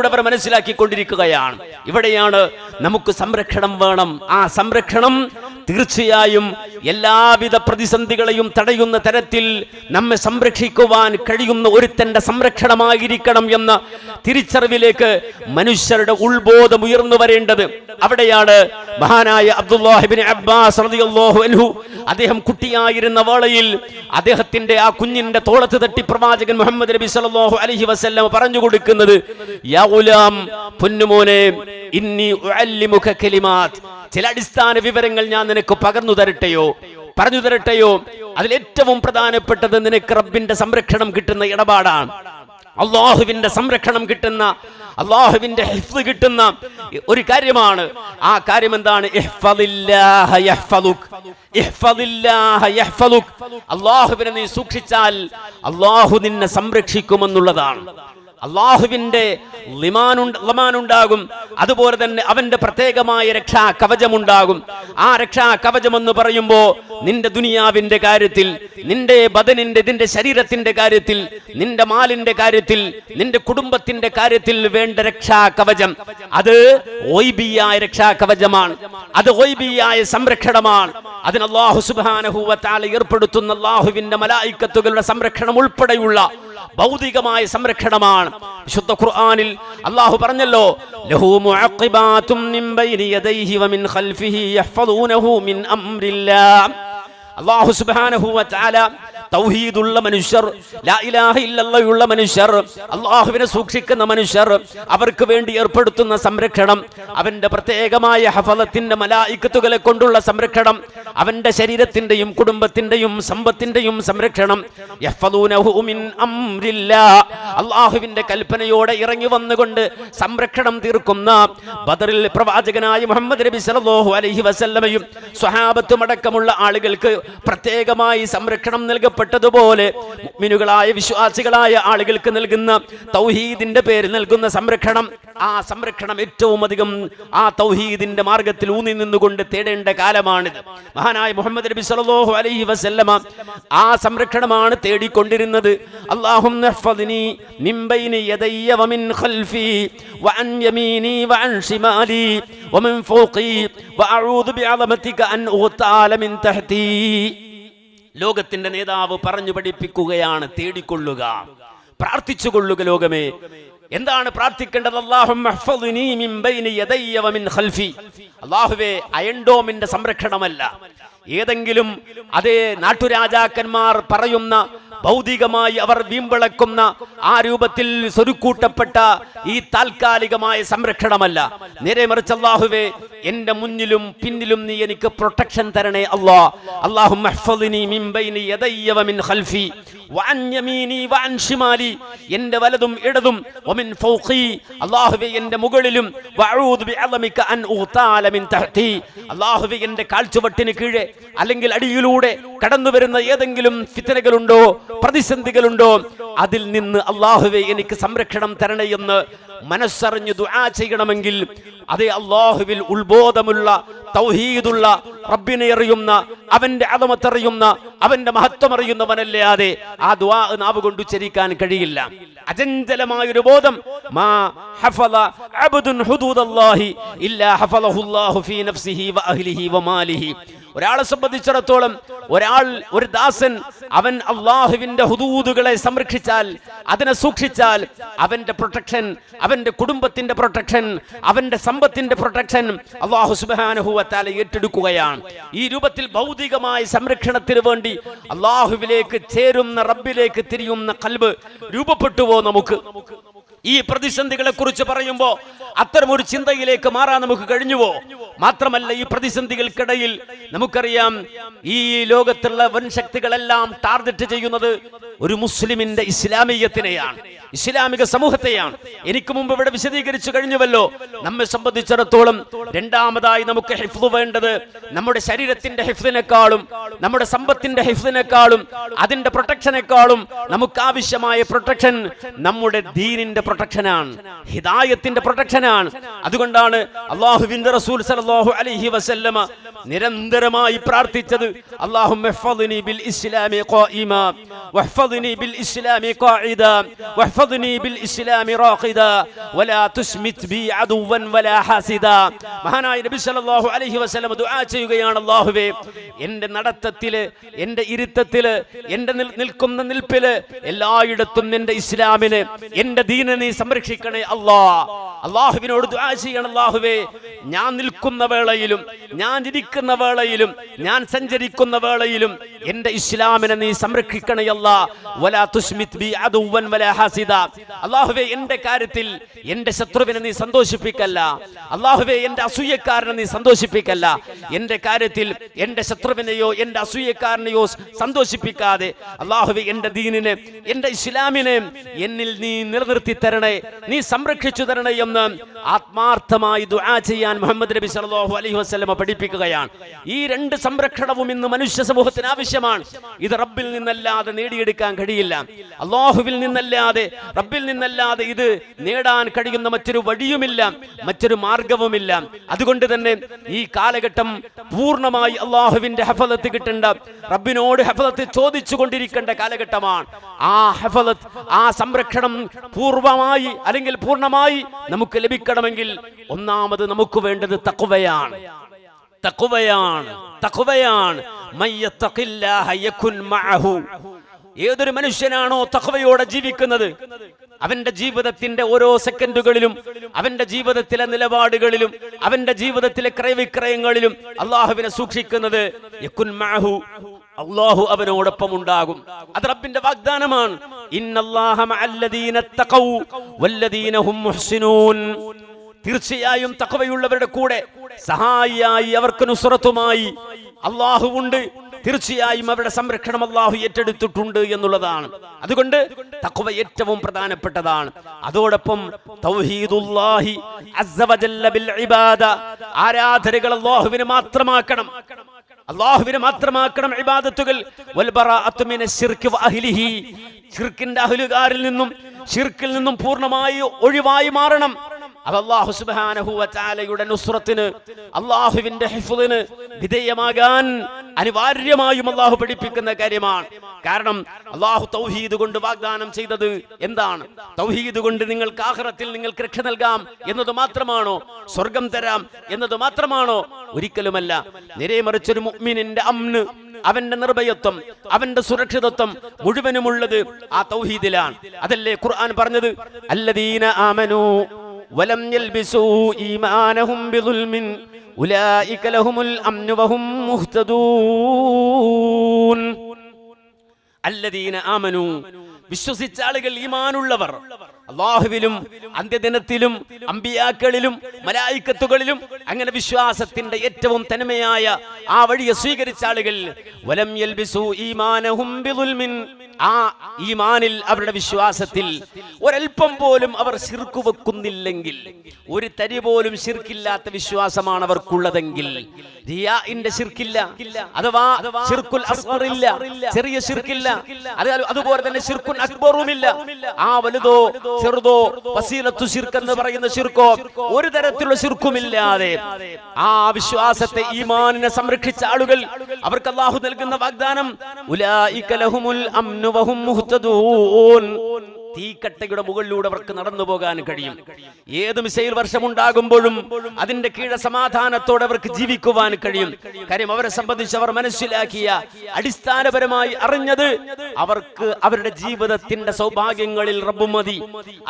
അവർ മനസ്സിലാക്കിക്കൊണ്ടിരിക്കുകയാണ്. ഇവിടെയാണ് നമുക്ക് സംരക്ഷണം വേണം. ആ സംരക്ഷണം തീർച്ചയായും എല്ലാവിധ പ്രതിസന്ധികളെയും തടയുന്ന തരത്തിൽ നമ്മെ സംരക്ഷിക്കുവാൻ കഴിയുന്ന ഒരുത്തന്റെ സംരക്ഷണമായിരിക്കണം എന്ന തിരിച്ചറിവിലേക്ക് മനുഷ്യരുടെ ഉൾബോധം ഉയർന്നു വരേണ്ടത്. അവിടെയാണ് മഹാനായ അബ്ദുല്ലാഹ് ഇബ്നു അബ്ബാസ് റളിയല്ലാഹു അൻഹു അദ്ദേഹം കുട്ടിയായിരുന്ന വേളയിൽ അദ്ദേഹത്തിന്റെ ആ കുഞ്ഞിന്റെ തോളത്ത് തട്ടി പ്രവാചകൻ മുഹമ്മദ് നബി സല്ലല്ലാഹു അലൈഹി വസല്ലം പറഞ്ഞു കൊടുക്കുന്നത്, യാ ഗുലാം, പൊന്നുമോനെ, ഇന്നി ഉഅല്ലിമുക കലിമാത്ത്, ചില അടിസ്ഥാന വിവരങ്ങൾ ഞാൻ നിനക്ക് പറഞ്ഞു തരട്ടെയോ. അതിലേറ്റവും പ്രധാനപ്പെട്ടത് നിനക്ക് റബ്ബിന്റെ സംരക്ഷണം കിട്ടുന്ന ഇടപാടാണ്. അള്ളാഹുവിന്റെ സംരക്ഷണം കിട്ടുന്ന, അള്ളാഹുവിന്റെ ഹിഫ്ള് കിട്ടുന്ന ഒരു കാര്യമാണ്. ആ കാര്യം എന്താണ്? ഇഹ്ഫദില്ലാഹ യഹ്ഫദുക്, ഇഹ്ഫദില്ലാഹ യഹ്ഫദുക്. അള്ളാഹുവിനെ നീ സൂക്ഷിച്ചാൽ അള്ളാഹു നിന്നെ സംരക്ഷിക്കുമെന്നുള്ളതാണ്. അള്ളാഹുവിന്റെ ലമാനുണ്ടാകും, അതുപോലെ തന്നെ അവന്റെ പ്രത്യേകമായ രക്ഷാ കവചമുണ്ടാകും. ആ രക്ഷാ കവചം എന്ന് പറയുമ്പോ നിന്റെ ദുനിയാവിന്റെ കാര്യത്തിൽ, നിന്റെ ബദനിന്റെ, നിന്റെ ശരീരത്തിന്റെ കാര്യത്തിൽ, നിന്റെ മാലിന്റെ കാര്യത്തിൽ, നിന്റെ കുടുംബത്തിന്റെ കാര്യത്തിൽ വേണ്ട രക്ഷാ കവചം, അത് ഗൈബിയായ രക്ഷാ കവചമാണ്, അത് ഗൈബിയായ സംരക്ഷണമാണ്. അതിന് അല്ലാഹു സുബ്ഹാനഹു വ തആല ഏർപ്പെടുത്തുന്ന അല്ലാഹുവിന്റെ മലായികത്തുകളുടെ സംരക്ഷണം ഉൾപ്പെടെയുള്ള ഭൗതികമായ സംരക്ഷണമാണ്. വിശുദ്ധ ഖുർആനിൽ അല്ലാഹു പറഞ്ഞല്ലോ, ലഹു മുഅഖിബാതും മിൻ ബൈനി യദൈഹി വമിൻ ഖൽഫിഹി യഹ്ഫദൂനഹു മിൻ അംരില്ലാഹ്. അല്ലാഹു സുബ്ഹാനഹു വ തആല തൗഹീദുള്ള മനുഷ്യർ, ലാ ഇലാഹ ഇല്ലല്ലാഹുള്ള മനുഷ്യർ, അല്ലാഹുവിനെ സൂക്ഷിക്കുന്ന മനുഷ്യർ, അവർക്ക് വേണ്ടി ഏർപ്പെടുത്തുന്ന സംരക്ഷണം, അവന്റെ പ്രത്യേകമായ ഹഫളത്തിന്റെ മലായികത്തുകളെ കൊണ്ടുള്ള സംരക്ഷണം, അവന്റെ ശരീരത്തിന്റെയും കുടുംബത്തിന്റെയും സമ്പത്തിന്റെയും സംരക്ഷണം, യഹ്ഫദൂനഹു മിൻ അംരില്ലാഹ്, അല്ലാഹുവിന്റെ കൽപ്പനയോടെ ഇറങ്ങി വന്നുകൊണ്ട് സംരക്ഷണം തീർക്കുന്ന ബദറിൽ പ്രവാചകനായ മുഹമ്മദ് നബി സല്ലല്ലാഹു അലൈഹി വസല്ലമയും സ്വഹാബത്തും അടക്കമുള്ള ആളുകൾക്ക് പ്രത്യേകമായി സംരക്ഷണം നൽകപ്പെട്ടതുപോലെ മുഅ്മിനുകളായ വിശ്വാസികളായ ആളുകൾക്ക് നൽകുന്ന തൗഹീദിന്റെ പേരിൽ നൽകുന്ന സംരക്ഷണം, ആ സംരക്ഷണം ഏറ്റവും അധികം ആ തൗഹീദിന്റെ മാർഗത്തിൽ ഊന്നി നിന്നുകൊണ്ട് തേടേണ്ട കാലമാണിത്. മഹാനായ മുഹമ്മദ് നബി സല്ലല്ലാഹു അലൈഹി വസല്ലമ ആ സംരക്ഷണമാണ് തേടിക്കൊണ്ടിരുന്നത്. അല്ലാഹുമ്മ ഹഫ്ഫദ്നി മിൻ ബൈനി യദയ്യ വമിൻ ഖൽഫി വഅൻ യമീനി വഅൻ ശിമാലി വമിൻ ഫൗഖി വഅഊദു ബിഅളമതിക അൻ ഉഗ്താല മിൻ തഹ്തി. ലോകത്തിന്റെ നേതാവ് പറഞ്ഞു പഠിപ്പിക്കുകയാണ്, തേടിക്കൊള്ളുക, പ്രാർത്ഥിച്ചുകൊള്ളുക. ലോകമേ, എന്താണ് പ്രാർത്ഥിക്കേണ്ടത്? അല്ലാഹുമ്മ ഹഫ്ഫദ്നി മിൻ ബൈനി യദയ്യ വമിൻ ഖൽഫി. അല്ലാഹുവേ, അയൺഡോമിന്റെ സംരക്ഷണമല്ല, ഏതെങ്കിലും അതേ നാട്ടുരാജാക്കന്മാർ പറയുന്ന ഭൗതികമായി അവർ വീമ്പിളക്കുന്ന ആ രൂപത്തിൽ സ്വരുക്കൂട്ടപ്പെട്ട ഈ താൽക്കാലികമായ സംരക്ഷണമല്ല. നേരെ മറിച്ച് അല്ലാഹുവേ, എന്റെ മുന്നിലും പിന്നിലും നീ എനിക്ക് പ്രൊട്ടക്ഷൻ തരണേ അല്ലാ. അല്ലാഹുമ്മ ഹഫ്ഫദ്നി മിൻ ബൈനി യദയ്യ വമിൻ ഖൽഫി വഅൻ യമീനി വഅൻ ശിമാലി, എന്റെ വലതും ഇടതും, വമിൻ ഫൗഖി, അല്ലാഹുവേ എന്റെ മുകളിലും, വഅഊദു ബിഅളമിക അൻ ഉഗ്താല മിൻ തഹ്തി, അല്ലാഹുവേ എന്റെ കാൽച്ചുവട്ടിന് കീഴെ അല്ലെങ്കിൽ അടിയിലൂടെ കടന്നു വരുന്ന ഏതെങ്കിലും ഫിത്നകളുണ്ടോ, പ്രതിസന്ധികളുണ്ടോ, അതിൽ നിന്ന് അല്ലാഹുവേ എനിക്ക് സംരക്ഷണം തരണേ എന്ന് മനസ്സറിഞ്ഞ് ദുആ ചെയ്യണമെങ്കിൽ അതേ അല്ലാഹുവിൽ ഉൾബോധമുള്ള, തൗഹീദുള്ള, റബ്ബിനെ അറിയുന്ന, അവന്റെ അദമത്തറിയുന്ന, അവന്റെ മഹത്വം അറിയുന്നവനല്ലാതെ ആ ദുആ നാവ് കൊണ്ട് ഉച്ചരിക്കാൻ കഴിയില്ല. അചഞ്ചലമായൊരു ബോധം, മാ ഹഫള അബ്ദുൻ ഹുദൂദല്ലാഹി ഇല്ലാ ഹഫളഹു അല്ലാഹു ഫീ നഫ്സിഹി വഅഹ്ലിഹി വമാലിഹി. ഒരാളെ സംബന്ധിച്ചിടത്തോളം ഒരു ദാസൻ അവൻ അള്ളാഹുവിന്റെ ഹുദൂദുകളെ സംരക്ഷിച്ചാൽ, അതിനെ സൂക്ഷിച്ചാൽ, അവന്റെ പ്രൊട്ടക്ഷൻ, അവന്റെ കുടുംബത്തിന്റെ പ്രൊട്ടക്ഷൻ, അവന്റെ സമ്പത്തിന്റെ പ്രൊട്ടക്ഷൻ അള്ളാഹു സുബ്ഹാനഹു വ തആല ഏറ്റെടുക്കുകയാണ്. ഈ രൂപത്തിൽ ഭൗതികമായ സംരക്ഷണത്തിന് വേണ്ടി അള്ളാഹുവിലേക്ക് ചേരുന്ന, റബ്ബിലേക്ക് തിരിയുന്ന ഖൽബ് രൂപപ്പെട്ടുവോ നമുക്ക്? ഈ പ്രതിസന്ധികളെ കുറിച്ച് പറയുമ്പോൾ അത്തരമൊരു ചിന്തയിലേക്ക് മാറാൻ നമുക്ക് കഴിഞ്ഞുവോ? മാത്രമല്ല, ഈ പ്രതിസന്ധികൾക്കിടയിൽ നമുക്കറിയാം ഈ ലോകത്തുള്ള വൻശക്തികളെല്ലാം ടാർഗറ്റ് ചെയ്യുന്നത് ഒരു മുസ്ലിമിന്റെ ഇസ്ലാമിയത്തിനെയാണ്, ഇസ്ലാമിക സമൂഹത്തെയാണ്. എനിക്ക് മുമ്പ് ഇവിടെ വിശദീകരിച്ചു കഴിഞ്ഞുവല്ലോ. നമ്മെ സംബന്ധിച്ചിടത്തോളം രണ്ടാമതായി നമുക്ക് ഹിഫ്ദ് വേണ്ടത് നമ്മുടെ ശരീരത്തിന്റെ ഹിഫ്ദിനേക്കാളും, നമ്മുടെ സമ്പത്തിന്റെ ഹിഫ്ദിനേക്കാളും, അതിന്റെ പ്രൊട്ടക്ഷനേക്കാളും നമുക്ക് ആവശ്യമായ പ്രൊട്ടക്ഷൻ നമ്മുടെ ദീനിന്റെ പ്രൊട്ടക്ഷനാണ്, ഹിദായത്തിന്റെ പ്രൊട്ടക്ഷനാണ്. അതുകൊണ്ടാണ് അല്ലാഹുവിന്റെ റസൂൽ സല്ലല്ലാഹു അലൈഹി വസല്ലമ നിരന്തരമായി പ്രാർത്ഥിച്ചത്, അല്ലാഹുമ്മ ഇഹ്ഫദ്നി ബിൽ ഇസ്ലാമി ഖായിമാ വഹ്ഫദ്നി ബിൽ ഇസ്ലാമി ഖാഇദാ വഹ്ഫദ്നി ബിൽ ഇസ്ലാമി റാഖിദാ വലാ തുസ്മിത് ബി അദുവൻ വലാ ഹാസിദാ. മഹാനായ നബി സല്ലല്ലാഹു അലൈഹി വസല്ലമ ദുആ ചെയ്യുകയാണ്, അല്ലാഹുവേ എൻ്റെ നടത്തത്തില്, എൻ്റെ ഇരുത്തത്തില്, എൻ്റെ നിൽക്കുന്ന നിൽപ്പില് എല്ലായിടത്തും നിന്റെ ഇസ്ലാമിനെ, എൻ്റെ ദീനിനെ നീ സംരക്ഷിക്കണേ അല്ലാഹ്. അല്ലാഹുവിനോട് ദുആ ചെയ്യണം, അല്ലാഹുവേ ഞാൻ നിൽക്കുന്ന വേളയിലും, ഞാൻ ഇരിക്കുന്ന വേളയിലും, ഞാൻ സഞ്ചരിക്കുന്ന വേളയിലും എൻ്റെ ഇസ്ലാമിനെ നീ സംരക്ഷിക്കണേ അല്ലാഹ്. വലാ തുസ്മിത് ബി അദുവൻ വലാ ഹാസിദാ. അല്ലാഹുവേ എൻ്റെ കാര്യത്തിൽ എൻ്റെ ശത്രുവിനെ നീ സന്തോഷിപ്പിക്കല്ല, അല്ലാഹുവേ എൻ്റെ അസൂയക്കാരനെ നീ സന്തോഷിപ്പിക്കല്ല. എൻ്റെ കാര്യത്തിൽ എൻ്റെ ശത്രുവിനെയോ എൻ്റെ അസൂയക്കാരനെയോ സന്തോഷിപ്പിക്കാതെ അല്ലാഹുവേ എൻ്റെ ദീനിനെ, എൻ്റെ ഇസ്ലാമിനെ എന്നിൽ നീ നിലനിർത്തി തരണേ, നീ സംരക്ഷിച്ചു തരണേ എന്ന് ആത്മാർത്ഥമായി ദുആ ചെയ്യാൻ മുഹമ്മദ് നബി സല്ലല്ലാഹു അലൈഹി വസല്ലമ പഠിപ്പിക്കുകയാണ്. ഈ രണ്ട് സംരക്ഷണവും ഇന്ന് മനുഷ്യ സമൂഹത്തിന് ആവശ്യമാണ്. ഇത് റബ്ബിൽ നിന്നല്ലാതെ നേടിയെടുക്കാൻ കഴിയില്ല, അല്ലാഹുവിൽ നിന്നല്ലാതെ, റബ്ബിൽ നിന്നല്ലാതെ ഇത് നേടാൻ കഴിയുന്ന മറ്റൊരു വഴിയുമില്ല, മറ്റൊരു മാർഗവുമില്ല. അതുകൊണ്ട് തന്നെ ഈ കാലഘട്ടം പൂർണ്ണമായി അല്ലാഹുവിന്റെ ഹഫളത്ത് കിട്ടേണ്ട, റബ്ബിനോട് ഹഫളത്ത് ചോദിച്ചു കൊണ്ടിരിക്കേണ്ട കാലഘട്ടമാണ്. ആ ഹഫളത്ത്, ആ സംരക്ഷണം പൂർവമായി അല്ലെങ്കിൽ പൂർണ്ണമായി നമുക്ക് ലഭിക്കണമെങ്കിൽ ഒന്നാമത് നമുക്ക് വേണ്ടത് തഖ്വയാണ്. തഖ്വയാണ്, തഖ്വയാണ്. മയ്യത്തഖില്ലാഹ യകുൻ മഅഹു. ഏതൊരു മനുഷ്യനാണോ തഖ്വയോടെ ജീവിക്കുന്നത്, അവന്റെ ജീവിതത്തിന്റെ ഓരോ സെക്കൻഡുകളിലും, അവന്റെ ജീവിതത്തിലെ നിലപാടുകളിലും, അവന്റെ ജീവിതത്തിലെ ക്രയവിക്രയങ്ങളിലും അല്ലാഹുവിനെ സൂക്ഷിക്കുന്നത്, യകുൻ മഅഹു, അല്ലാഹു അവനോടൊപ്പം ഉണ്ടാകും. അത് റബ്ബിന്റെ വാഗ്ദാനമാണ്. ഇന്നല്ലാഹ മഅല്ലദീന തഖൗ വല്ലദീന ഹും മുഹ്സിനൂൻ. തീർച്ചയായും തഖ്വയുള്ളവരുടെ കൂടെ സഹായിയായി, അവർക്ക് നുസ്റത്തുമായി അല്ലാഹു ഉണ്ട്. തീർച്ചയായും അവരുടെ സംരക്ഷണം അല്ലാഹു ഏറ്റെടുത്തിട്ടുണ്ട് എന്നുള്ളതാണ്. അതുകൊണ്ട് തഖ്വ ഏറ്റവും പ്രധാനപ്പെട്ടതാണ്. അതോടൊപ്പം തൗഹീദുല്ലാഹി അസ്സ വജല്ല ബിൽ ഇബാദ, ആരാധനകൾ അല്ലാഹുവിനെ മാത്രമാക്കണം, അല്ലാഹുവിനെ മാത്രമാക്കണം ഇബാദത്തുകൾ. വൽ ബറാഅത്തു മിനശ് ശിർക്ക് വ അഹ്ലിഹി, ശിർക്കിന്റെ അഹ്ലുകാരിൽ നിന്നും, ശിർക്കിൽ നിന്നും പൂർണ്ണമായി ഒഴിവായി മാറണം. അത് അല്ലാഹു സുബ്ഹാനഹു വ തആലയുടെ നുസ്റത്തിന്, അല്ലാഹുവിന്റെ ഹിഫ്ളിന് വിധേയമാകാൻ അനിവാര്യമായും അല്ലാഹു പഠിപ്പിക്കുന്ന കാര്യമാണ്. കാരണം അല്ലാഹു തൗഹീദ് കൊണ്ട് വാഗ്ദാനം ചെയ്തത് എന്താണ്? തൗഹീദ് കൊണ്ട് നിങ്ങൾക്ക് ആഖിറത്തിൽ നിങ്ങൾക്ക് രക്ഷ നൽകാം എന്നത് മാത്രമാണോ? സ്വർഗം തരാം എന്നത് മാത്രമാണോ? ഒരിക്കലുമല്ല. നേരെ മറിച്ച് ഒരു മുഅ്മിനിന്റെ അംന്, അവന്റെ നിർഭയത്വം, അവന്റെ സുരക്ഷിതത്വം മുഴുവനുമുള്ളത് ആ തൗഹീദിലാണ്. അതല്ലേ ഖുർആൻ പറഞ്ഞത്, അല്ലദീന ആമനൂ വലം യൽബിസൂ ഈമാനഹും ബിദുൽമിൻ ഉലൈക ലഹുമുൽ അംനു വഹും മുഹ്തദൂൻ. അല്ലദീന ആമനൂ, വിശ്വസിച്ച ആളുകൾ, ഈമാനുള്ളവർ, അല്ലാഹുവിലും അന്ത്യദിനത്തിലും അമ്പിയാക്കളിലും മലായിക്കത്തുകളിലും അങ്ങനെ വിശ്വാസത്തിന്റെ ഏറ്റവും തനിമയായ ആ വഴിയെ സ്വീകരിച്ച ആളുകൾ, വലം യൽബിസൂ ഈമാനഹും ബിദുൽമിൻ, ആ ഈമാനിൽ, അവരുടെ വിശ്വാസത്തിൽ ഒരൽപ്പം പോലും അവർ ശിർക്ക് വെക്കുന്നില്ലെങ്കിൽ, ഒരു തരി പോലും ശിർക്കില്ലാത്ത വിശ്വാസമാണ് അവർക്കുള്ളതെങ്കിൽ, റിയാഇന്റെ ശിർക്കില്ല, അഥവാ ശിർക്കുൽ അസ്ഗർ ഇല്ല, ചെറിയ ശിർക്കില്ല, അതുപോലെ തന്നെ ശിർക്കുൽ അക്ബറുമില്ല, ആ വലുതോ ചെറുതോ വസീലത്തു ശിർക്ക് എന്ന് പറയുന്ന ശിർക്കോ ഒരു തരത്തിലുള്ള ശിർക്കുമില്ലാതെ ആ വിശ്വാസത്തെ, ഈമാനിനെ സംരക്ഷിച്ച ആളുകൾ, അവർക്ക് അല്ലാഹു നൽകുന്ന വാഗ്ദാനം, ഉലൈക ലഹുമുൽ അംനു വഹും മുഹ്തദൂൻ. തീക്കട്ടയുടെ മുകളിലൂടെ അവർക്ക് നടന്നു പോകാൻ കഴിയും. ഏത് മിസൈൽ വർഷമുണ്ടാകുമ്പോഴും അതിന്റെ കീഴെ സമാധാനത്തോടെ അവർക്ക് ജീവിക്കുവാൻ കഴിയും. കാര്യം അവരെ സംബന്ധിച്ച് അവർ മനസ്സിലാക്കിയ അടിസ്ഥാനപരമായി അറിഞ്ഞത് അവർക്ക് അവരുടെ ജീവിതത്തിന്റെ സൗഭാഗ്യങ്ങളിൽ റബ്ബ് മതി,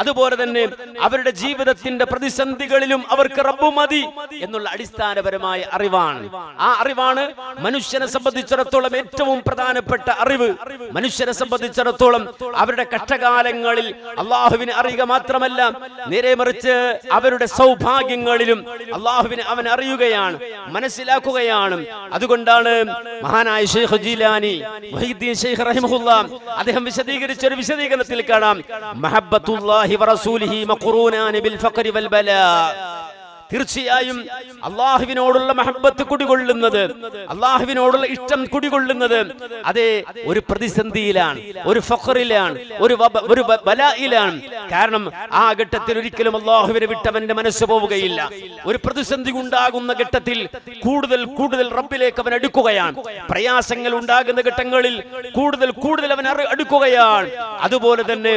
അതുപോലെ തന്നെ അവരുടെ ജീവിതത്തിന്റെ പ്രതിസന്ധികളിലും അവർക്ക് റബ്ബ് മതി എന്നുള്ള അടിസ്ഥാനപരമായ അറിവാണ്. ആ അറിവാണ് മനുഷ്യനെ സംബന്ധിച്ചിടത്തോളം ഏറ്റവും പ്രധാനപ്പെട്ട അറിവ്. മനുഷ്യനെ സംബന്ധിച്ചിടത്തോളം അവരുടെ കഷ്ടകാലങ്ങളിൽ അള്ളാഹുവിനെ അറിയുക മാത്രമല്ല, നേരെ മറിച്ച് അവരുടെ സൗഭാഗ്യങ്ങളിലും അള്ളാഹുവിനെ അവൻ അറിയുകയാണ്, മനസ്സിലാക്കുകയാണ്. അതുകൊണ്ടാണ് മഹാനായ ശൈഖ് ജീലാനി മുഹീദ്ദീൻ ശൈഖ് റഹിമഹുല്ലാ അദ്ദേഹം വിശദീകരിച്ച ഒരു വിശദീകരണത്തിൽ കാണാം, മഹബ്ബത്തുല്ലാഹി വറസൂലിഹി മഖ്റൂനാനി ബിൽ ഫഖരി വൽ ബലാ. തീർച്ചയായും അള്ളാഹുവിനോടുള്ള മഹബ്ബത്ത് കുടികൊള്ളുന്നത്, അള്ളാഹുവിനോടുള്ള ഇഷ്ടം കുടികൊള്ളുന്നത് അതേ ഒരു പ്രതിസന്ധിയിലാണ്, ഒരു ഫഖറിലാണ്, ഒരു ബലായിലാണ്. കാരണം ആ ഘട്ടത്തിൽ ഒരിക്കലും അള്ളാഹുവിനെ വിട്ടവന്റെ മനസ്സ് പോവുകയില്ല. ഒരു പ്രതിസന്ധി ഉണ്ടാകുന്ന ഘട്ടത്തിൽ കൂടുതൽ കൂടുതൽ റബ്ബിലേക്ക് അവൻ അടുക്കുകയാണ്. പ്രയാസങ്ങൾ ഉണ്ടാകുന്ന ഘട്ടങ്ങളിൽ കൂടുതൽ കൂടുതൽ അവൻ അടുക്കുകയാണ്. അതുപോലെ തന്നെ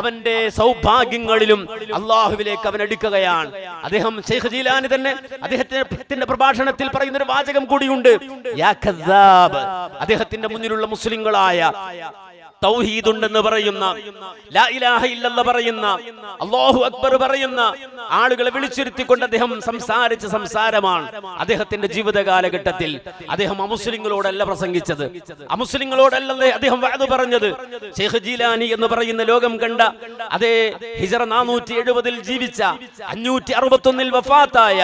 അവന്റെ സൗഭാഗ്യങ്ങളിലും അള്ളാഹുവിലേക്ക് അവൻ അടുക്കുകയാണ്. അദ്ദേഹം ശൈഖ് ജീലാനി തന്നെ അദ്ദേഹത്തിന്റെ പ്രഭാഷണത്തിൽ പറയുന്ന ഒരു വാചകം കൂടിയുണ്ട്, യാ കദ്ദാബ്. അദ്ദേഹത്തിന്റെ മുന്നിലുള്ള മുസ്ലിങ്ങളായ തൗഹീദ് ഉണ്ടെന്ന് പറയുന്ന, ലാ ഇലാഹ ഇല്ലല്ലാഹ് പറയുന്ന, അല്ലാഹു അക്ബർ പറയുന്ന ആളുകളെ വിളിച്ചിരുത്തിക്കൊണ്ട് അദ്ദേഹം സംസാരിച്ച സംസാരമാണ്. അദ്ദേഹത്തിന്റെ ജീവിത കാലഘട്ടത്തിൽ അദ്ദേഹം അമുസ്ലിങ്ങളോടല്ല പ്രസംഗിച്ചത്, അമുസ്ലിങ്ങളോടല്ല അദ്ദേഹം വഅദ് പറഞ്ഞത്. ശൈഖ് ജീലാനി എന്ന് പറയുന്ന ലോകം കണ്ട അതേ ഹിജറ 470 ജീവിച്ച 561 വഫാത്തായ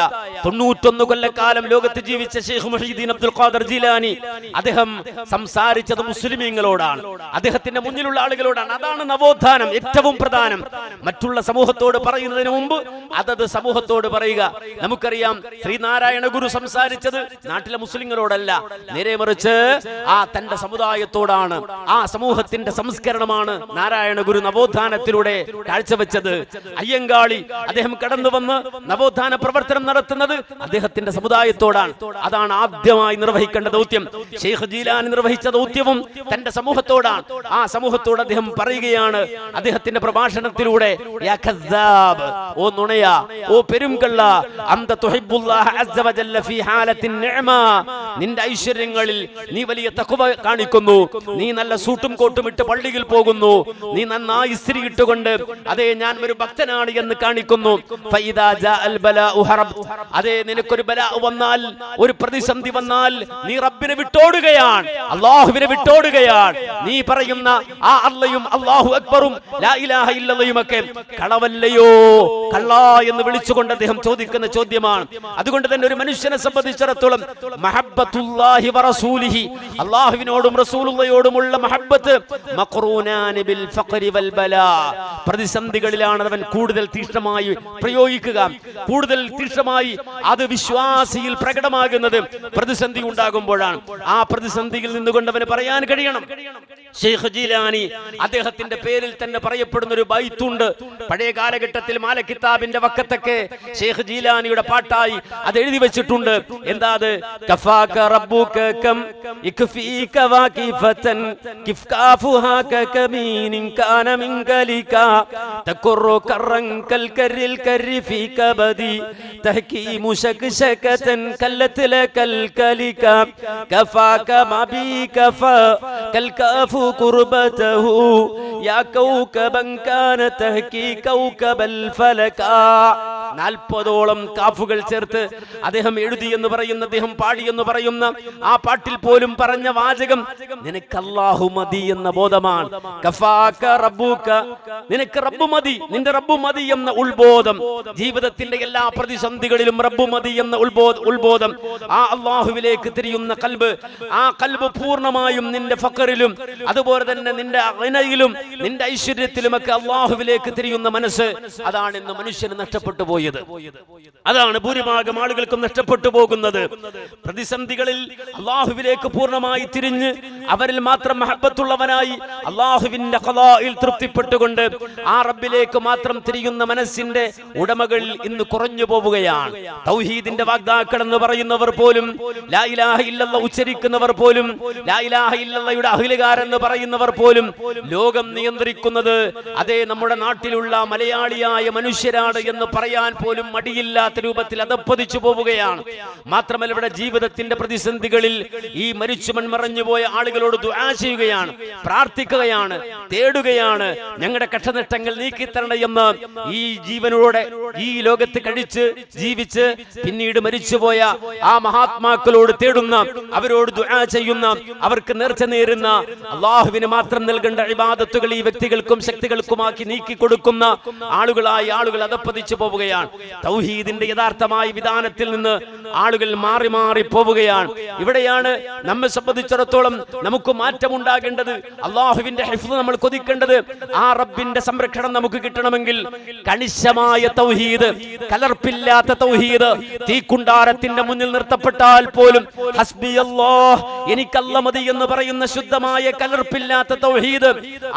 91 കൊല്ലക്കാലം ലോകത്ത് ജീവിച്ച ശൈഖ് മുഹീദ്ദീൻ അബ്ദുൽ ഖാദിർ ജീലാനി അദ്ദേഹം സംസാരിച്ചത് മുസ്ലിമീങ്ങളോടാണ്, അദ്ദേഹത്തിന്റെ മുന്നിലുള്ള ആളുകളോടാണ്. അതാണ് നവോത്ഥാനം ഏറ്റവും പ്രധാനം. മറ്റുള്ള സമൂഹത്തോട് പറയുന്നതിന് മുമ്പ് അതത് സമൂഹത്തോട് പറയുക. നമുക്കറിയാം ശ്രീനാരായണ ഗുരു സംസാരിച്ചത് നാട്ടിലെ മുസ്ലിങ്ങളോടല്ല, നേരെ മറിച്ച് ആ തന്റെ സമുദായത്തോടാണ്. ആ സമൂഹത്തിന്റെ സംസ്കരണമാണ് നാരായണ ഗുരു നവോത്ഥാനത്തിലൂടെ കാഴ്ചവെച്ചത്. അയ്യങ്കാളി അദ്ദേഹം കടന്നു വന്ന് നവോത്ഥാന പ്രവർത്തനം നടത്തുന്നത് അദ്ദേഹത്തിന്റെ സമുദായത്തോടാണ്. അതാണ് ആദ്യമായി നിർവഹിക്കേണ്ട ദൗത്യം. ശൈഖ് ജീലാനി നിർവഹിച്ച ദൗത്യവും തന്റെ സമൂഹത്തോടാണ്. ആ സമൂഹത്തോട് അദ്ദേഹം പറയുകയാണ് അദ്ദേഹത്തിന്റെ പ്രഭാഷണത്തിലൂടെ, യാ കദ്ദാബ്, ഓ നുണയ, ഓ പെരുംകള്ള, അന്ത തുഹിബ്ബുല്ലാഹ അസ്സ വജല്ല ഫീ ഹാലത്തിൻ നിഅമ. നിന്റെ ഐശ്വര്യങ്ങളിൽ നീ വലിയ തഖ്വ കാണിക്കുന്നു, നീ നല്ല സൂട്ടും കോട്ടും ഇട്ട് പള്ളിയിൽ പോകുന്നു, നീ നന്നായി ഇസ്തിരി ഇട്ടുകൊണ്ട് അതേ ഞാൻ ഒരു ഭക്തനാണ് എന്ന് കാണിക്കുന്നു. ഫഇദാ ജാഅൽ ബലാഉ ഹറബ്. അതേ നിനക്കൊരു ബലാ വന്നാൽ, ഒരു പ്രതിസന്ധി വന്നാൽ നീ റബ്ബിനെ വിട്ടോടുകയാണ്, അല്ലാഹുവിനെ വിട്ടോടുകയാണ്. നീ പറയുന്ന ആ അല്ലാഹും അല്ലാഹു അക്ബറും ലാ ഇലാഹ ഇല്ലല്ലാഹും ഒക്കെ കളവല്ലയോ, കള്ളാ എന്ന് വിളിച്ചുകൊണ്ട് അദ്ദേഹം ചോദിക്കുന്ന ചോദ്യമാണ്. അതുകൊണ്ട് തന്നെ ഒരു മനുഷ്യനെ സംബന്ധിച്ചിടത്തോളം മഹബ്ബത്തുല്ലാഹി വറസൂലിഹി, അല്ലാഹുവിനോടും റസൂലുള്ളാഹിയോടുമുള്ള മഹബ്ബത്ത് മഖ്റൂനാനി ബിൽ ഫഖരി വൽ ബലാ. പ്രതിസന്ധികളിലാണ് അവൻ കൂടുതൽ തീക്ഷ്ണമായി പ്രയോഗിക്കുക, കൂടുതൽ തീക്ഷ്ണമായി അത് വിശ്വാസിയിൽ പ്രകടമാകുന്നത് പ്രതിസന്ധി ഉണ്ടാകുമ്പോഴാണ്. ആ പ്രതിസന്ധിയിൽ നിന്നുകൊണ്ട് അവന് പറയാൻ കഴിയണം. ശൈഖ് ജീലാനി അദ്ദേഹത്തിന്റെ പേരിൽ തന്നെ പറയപ്പെടുന്ന ഒരു ബൈത്തുണ്ട്. പഴയ കാലഘട്ടത്തിൽ മാല കിതാബിന്റെ വക്കത്തൊക്കെ ശൈഖ് ജീലാനിയുടെ പാട്ടായി അത് എഴുതി വെച്ചിട്ടുണ്ട്. എന്താ അത്? കഫാക റബ്ബുക കം ഇക്ഫീക വാകിഫതൻ കിഫ്കാഫുഹാ കമീനിൻ കാന മിൻ കലിക തകുറു കറൻ കൽ കരിൽ കരി ഫീ കബദി തഹകീമു ശക്ശകതൻ കല്ലത് ലകൽ കലിക കഫാക മാബി കഫ കൽ കഫു കുർബതഹു യാ കൗകബൻ കാന തഹകീ കൗകബൽ ഫലക. 40ഓളം കാഫുകൾ ചേർത്ത് അദ്ദേഹം എഴുതി എന്ന് പറയുന്ന, അദ്ദേഹം പാടി എന്ന് പറയുന്ന ആ പാട്ടിൽ പോലും പറഞ്ഞ വാചകം നിനക്ക് അല്ലാഹു മതി എന്ന ബോധമാണ്. കഫാക റബ്ബുക, നിനക്ക് റബ്ബ് മതി, നിന്റെ റബ്ബ് മതി എന്ന ഉൾബോധം. ജീവിതത്തിന്റെ എല്ലാ പ്രതിസന്ധികളിലും റബ്ബ് മതി എന്ന ഉൾബോധം. ആ അല്ലാഹുവിലേക്ക് തിരിയുന്ന ഖൽബ്, ആ ഖൽബ് പൂർണ്ണമായും നിന്റെ ഫഖറിലും അതുപോലെ തന്നെ നിന്റെ ഗിനയിലും നിന്റെ ഐശ്വര്യത്തിലുമൊക്കെ അല്ലാഹുവിലേക്ക് തിരിയുന്ന മനസ്സ്, അതാണ് ഇന്ന് മനുഷ്യന് നഷ്ടപ്പെട്ടു പോയത്. പോയത്. അതാണ് ഭൂരിഭാഗം ആളുകൾക്കും നഷ്ടപ്പെട്ടു പോകുന്നത്. പ്രതിസന്ധികളിൽ അള്ളാഹുവിലേക്ക് പൂർണ്ണമായി തിരിഞ്ഞ് അവരിൽ മാത്രം മഹബത്തുള്ളവനായി അള്ളാഹുവിന്റെ ഖളായിൽ തൃപ്തിപ്പെട്ടുകൊണ്ട് ആ റബ്ബിലേക്ക് മാത്രം തിരിയുന്ന മനസ്സിന്റെ ഉടമകൾ ഇന്ന് കുറഞ്ഞു പോവുകയാണ്. തൗഹീദിന്റെ വാഗ്ദാക്കൾ എന്ന് പറയുന്നവർ പോലും, ലാ ഇലാഹ ഇല്ലല്ലാഹ് ഉച്ചരിക്കുന്നവർ പോലും, ലാ ഇലാഹ ഇല്ലല്ലാഹയുടെ അഹ്ലുകാരെന്ന് പറയുന്നവർ പോലും ലോകം നിയന്ത്രിക്കുന്നത് അതേ നമ്മുടെ നാട്ടിലുള്ള മലയാളിയായ മനുഷ്യരാണ് എന്ന് പറയാൻ പോലും മടിയില്ലാത്ത രൂപത്തിൽ അധപ്പതിച്ചു പോവുകയാണ്. മാത്രമല്ല ഇവിടെ ജീവിതത്തിന്റെ പ്രതിസന്ധികളിൽ ഈ മരിച്ചു മൺമറഞ്ഞുപോയ ആളുകളോട് ദുആ ചെയ്യുകയാണ്, പ്രാർത്ഥിക്കുകയാണ്, തേടുകയാണ്, ഞങ്ങളുടെ കഷ്ടനഷ്ടങ്ങൾ നീക്കിത്തരണം എന്ന്. ഈ ജീവനോടെ ഈ ലോകത്ത് കഴിച്ച് ജീവിച്ച് പിന്നീട് മരിച്ചുപോയ ആ മഹാത്മാക്കളോട് തേടുന്ന, അവരോട് ദുആ ചെയ്യുന്ന, അവർക്ക് നേർച്ച നേരുന്ന, അള്ളാഹുവിന് മാത്രം നൽകേണ്ട ഇബാദത്തുകൾ ഈ വ്യക്തികൾക്കും ശക്തികൾക്കുമാക്കി നീക്കി കൊടുക്കുന്ന ആളുകളായി ആളുകൾ അധപ്പതിച്ചു പോവുകയാണ്. തൗഹീദിന്റെ യഥാർത്ഥമായ വിധാനത്തിൽ നിന്ന് ആളുകൾ മാറി മാറി പോവുകയാണ്. ഇവിടെയാണ് നമ്മെ സംബന്ധിച്ചിടത്തോളം നമുക്ക് മാറ്റമുണ്ടാകേണ്ടത്. അള്ളാഹുവിന്റെ ഹിഫ്ള് നമ്മൾ കൊതിക്കേണ്ടത്. ആ റബ്ബിന്റെ സംരക്ഷണം നമുക്ക് കിട്ടണമെങ്കിൽ കണിശമായ തൗഹീദ്, കലർപ്പില്ലാത്ത തൗഹീദ്, തീക്കുണ്ടാരത്തിന്റെ മുന്നിൽ നിർത്തപ്പെട്ടാൽ പോലും ഹസ്ബിയല്ലാഹ്, എനിക്കല്ല മതി എന്ന് പറയുന്ന ശുദ്ധമായ കലർപ്പില്ലാത്ത തൗഹീദ്,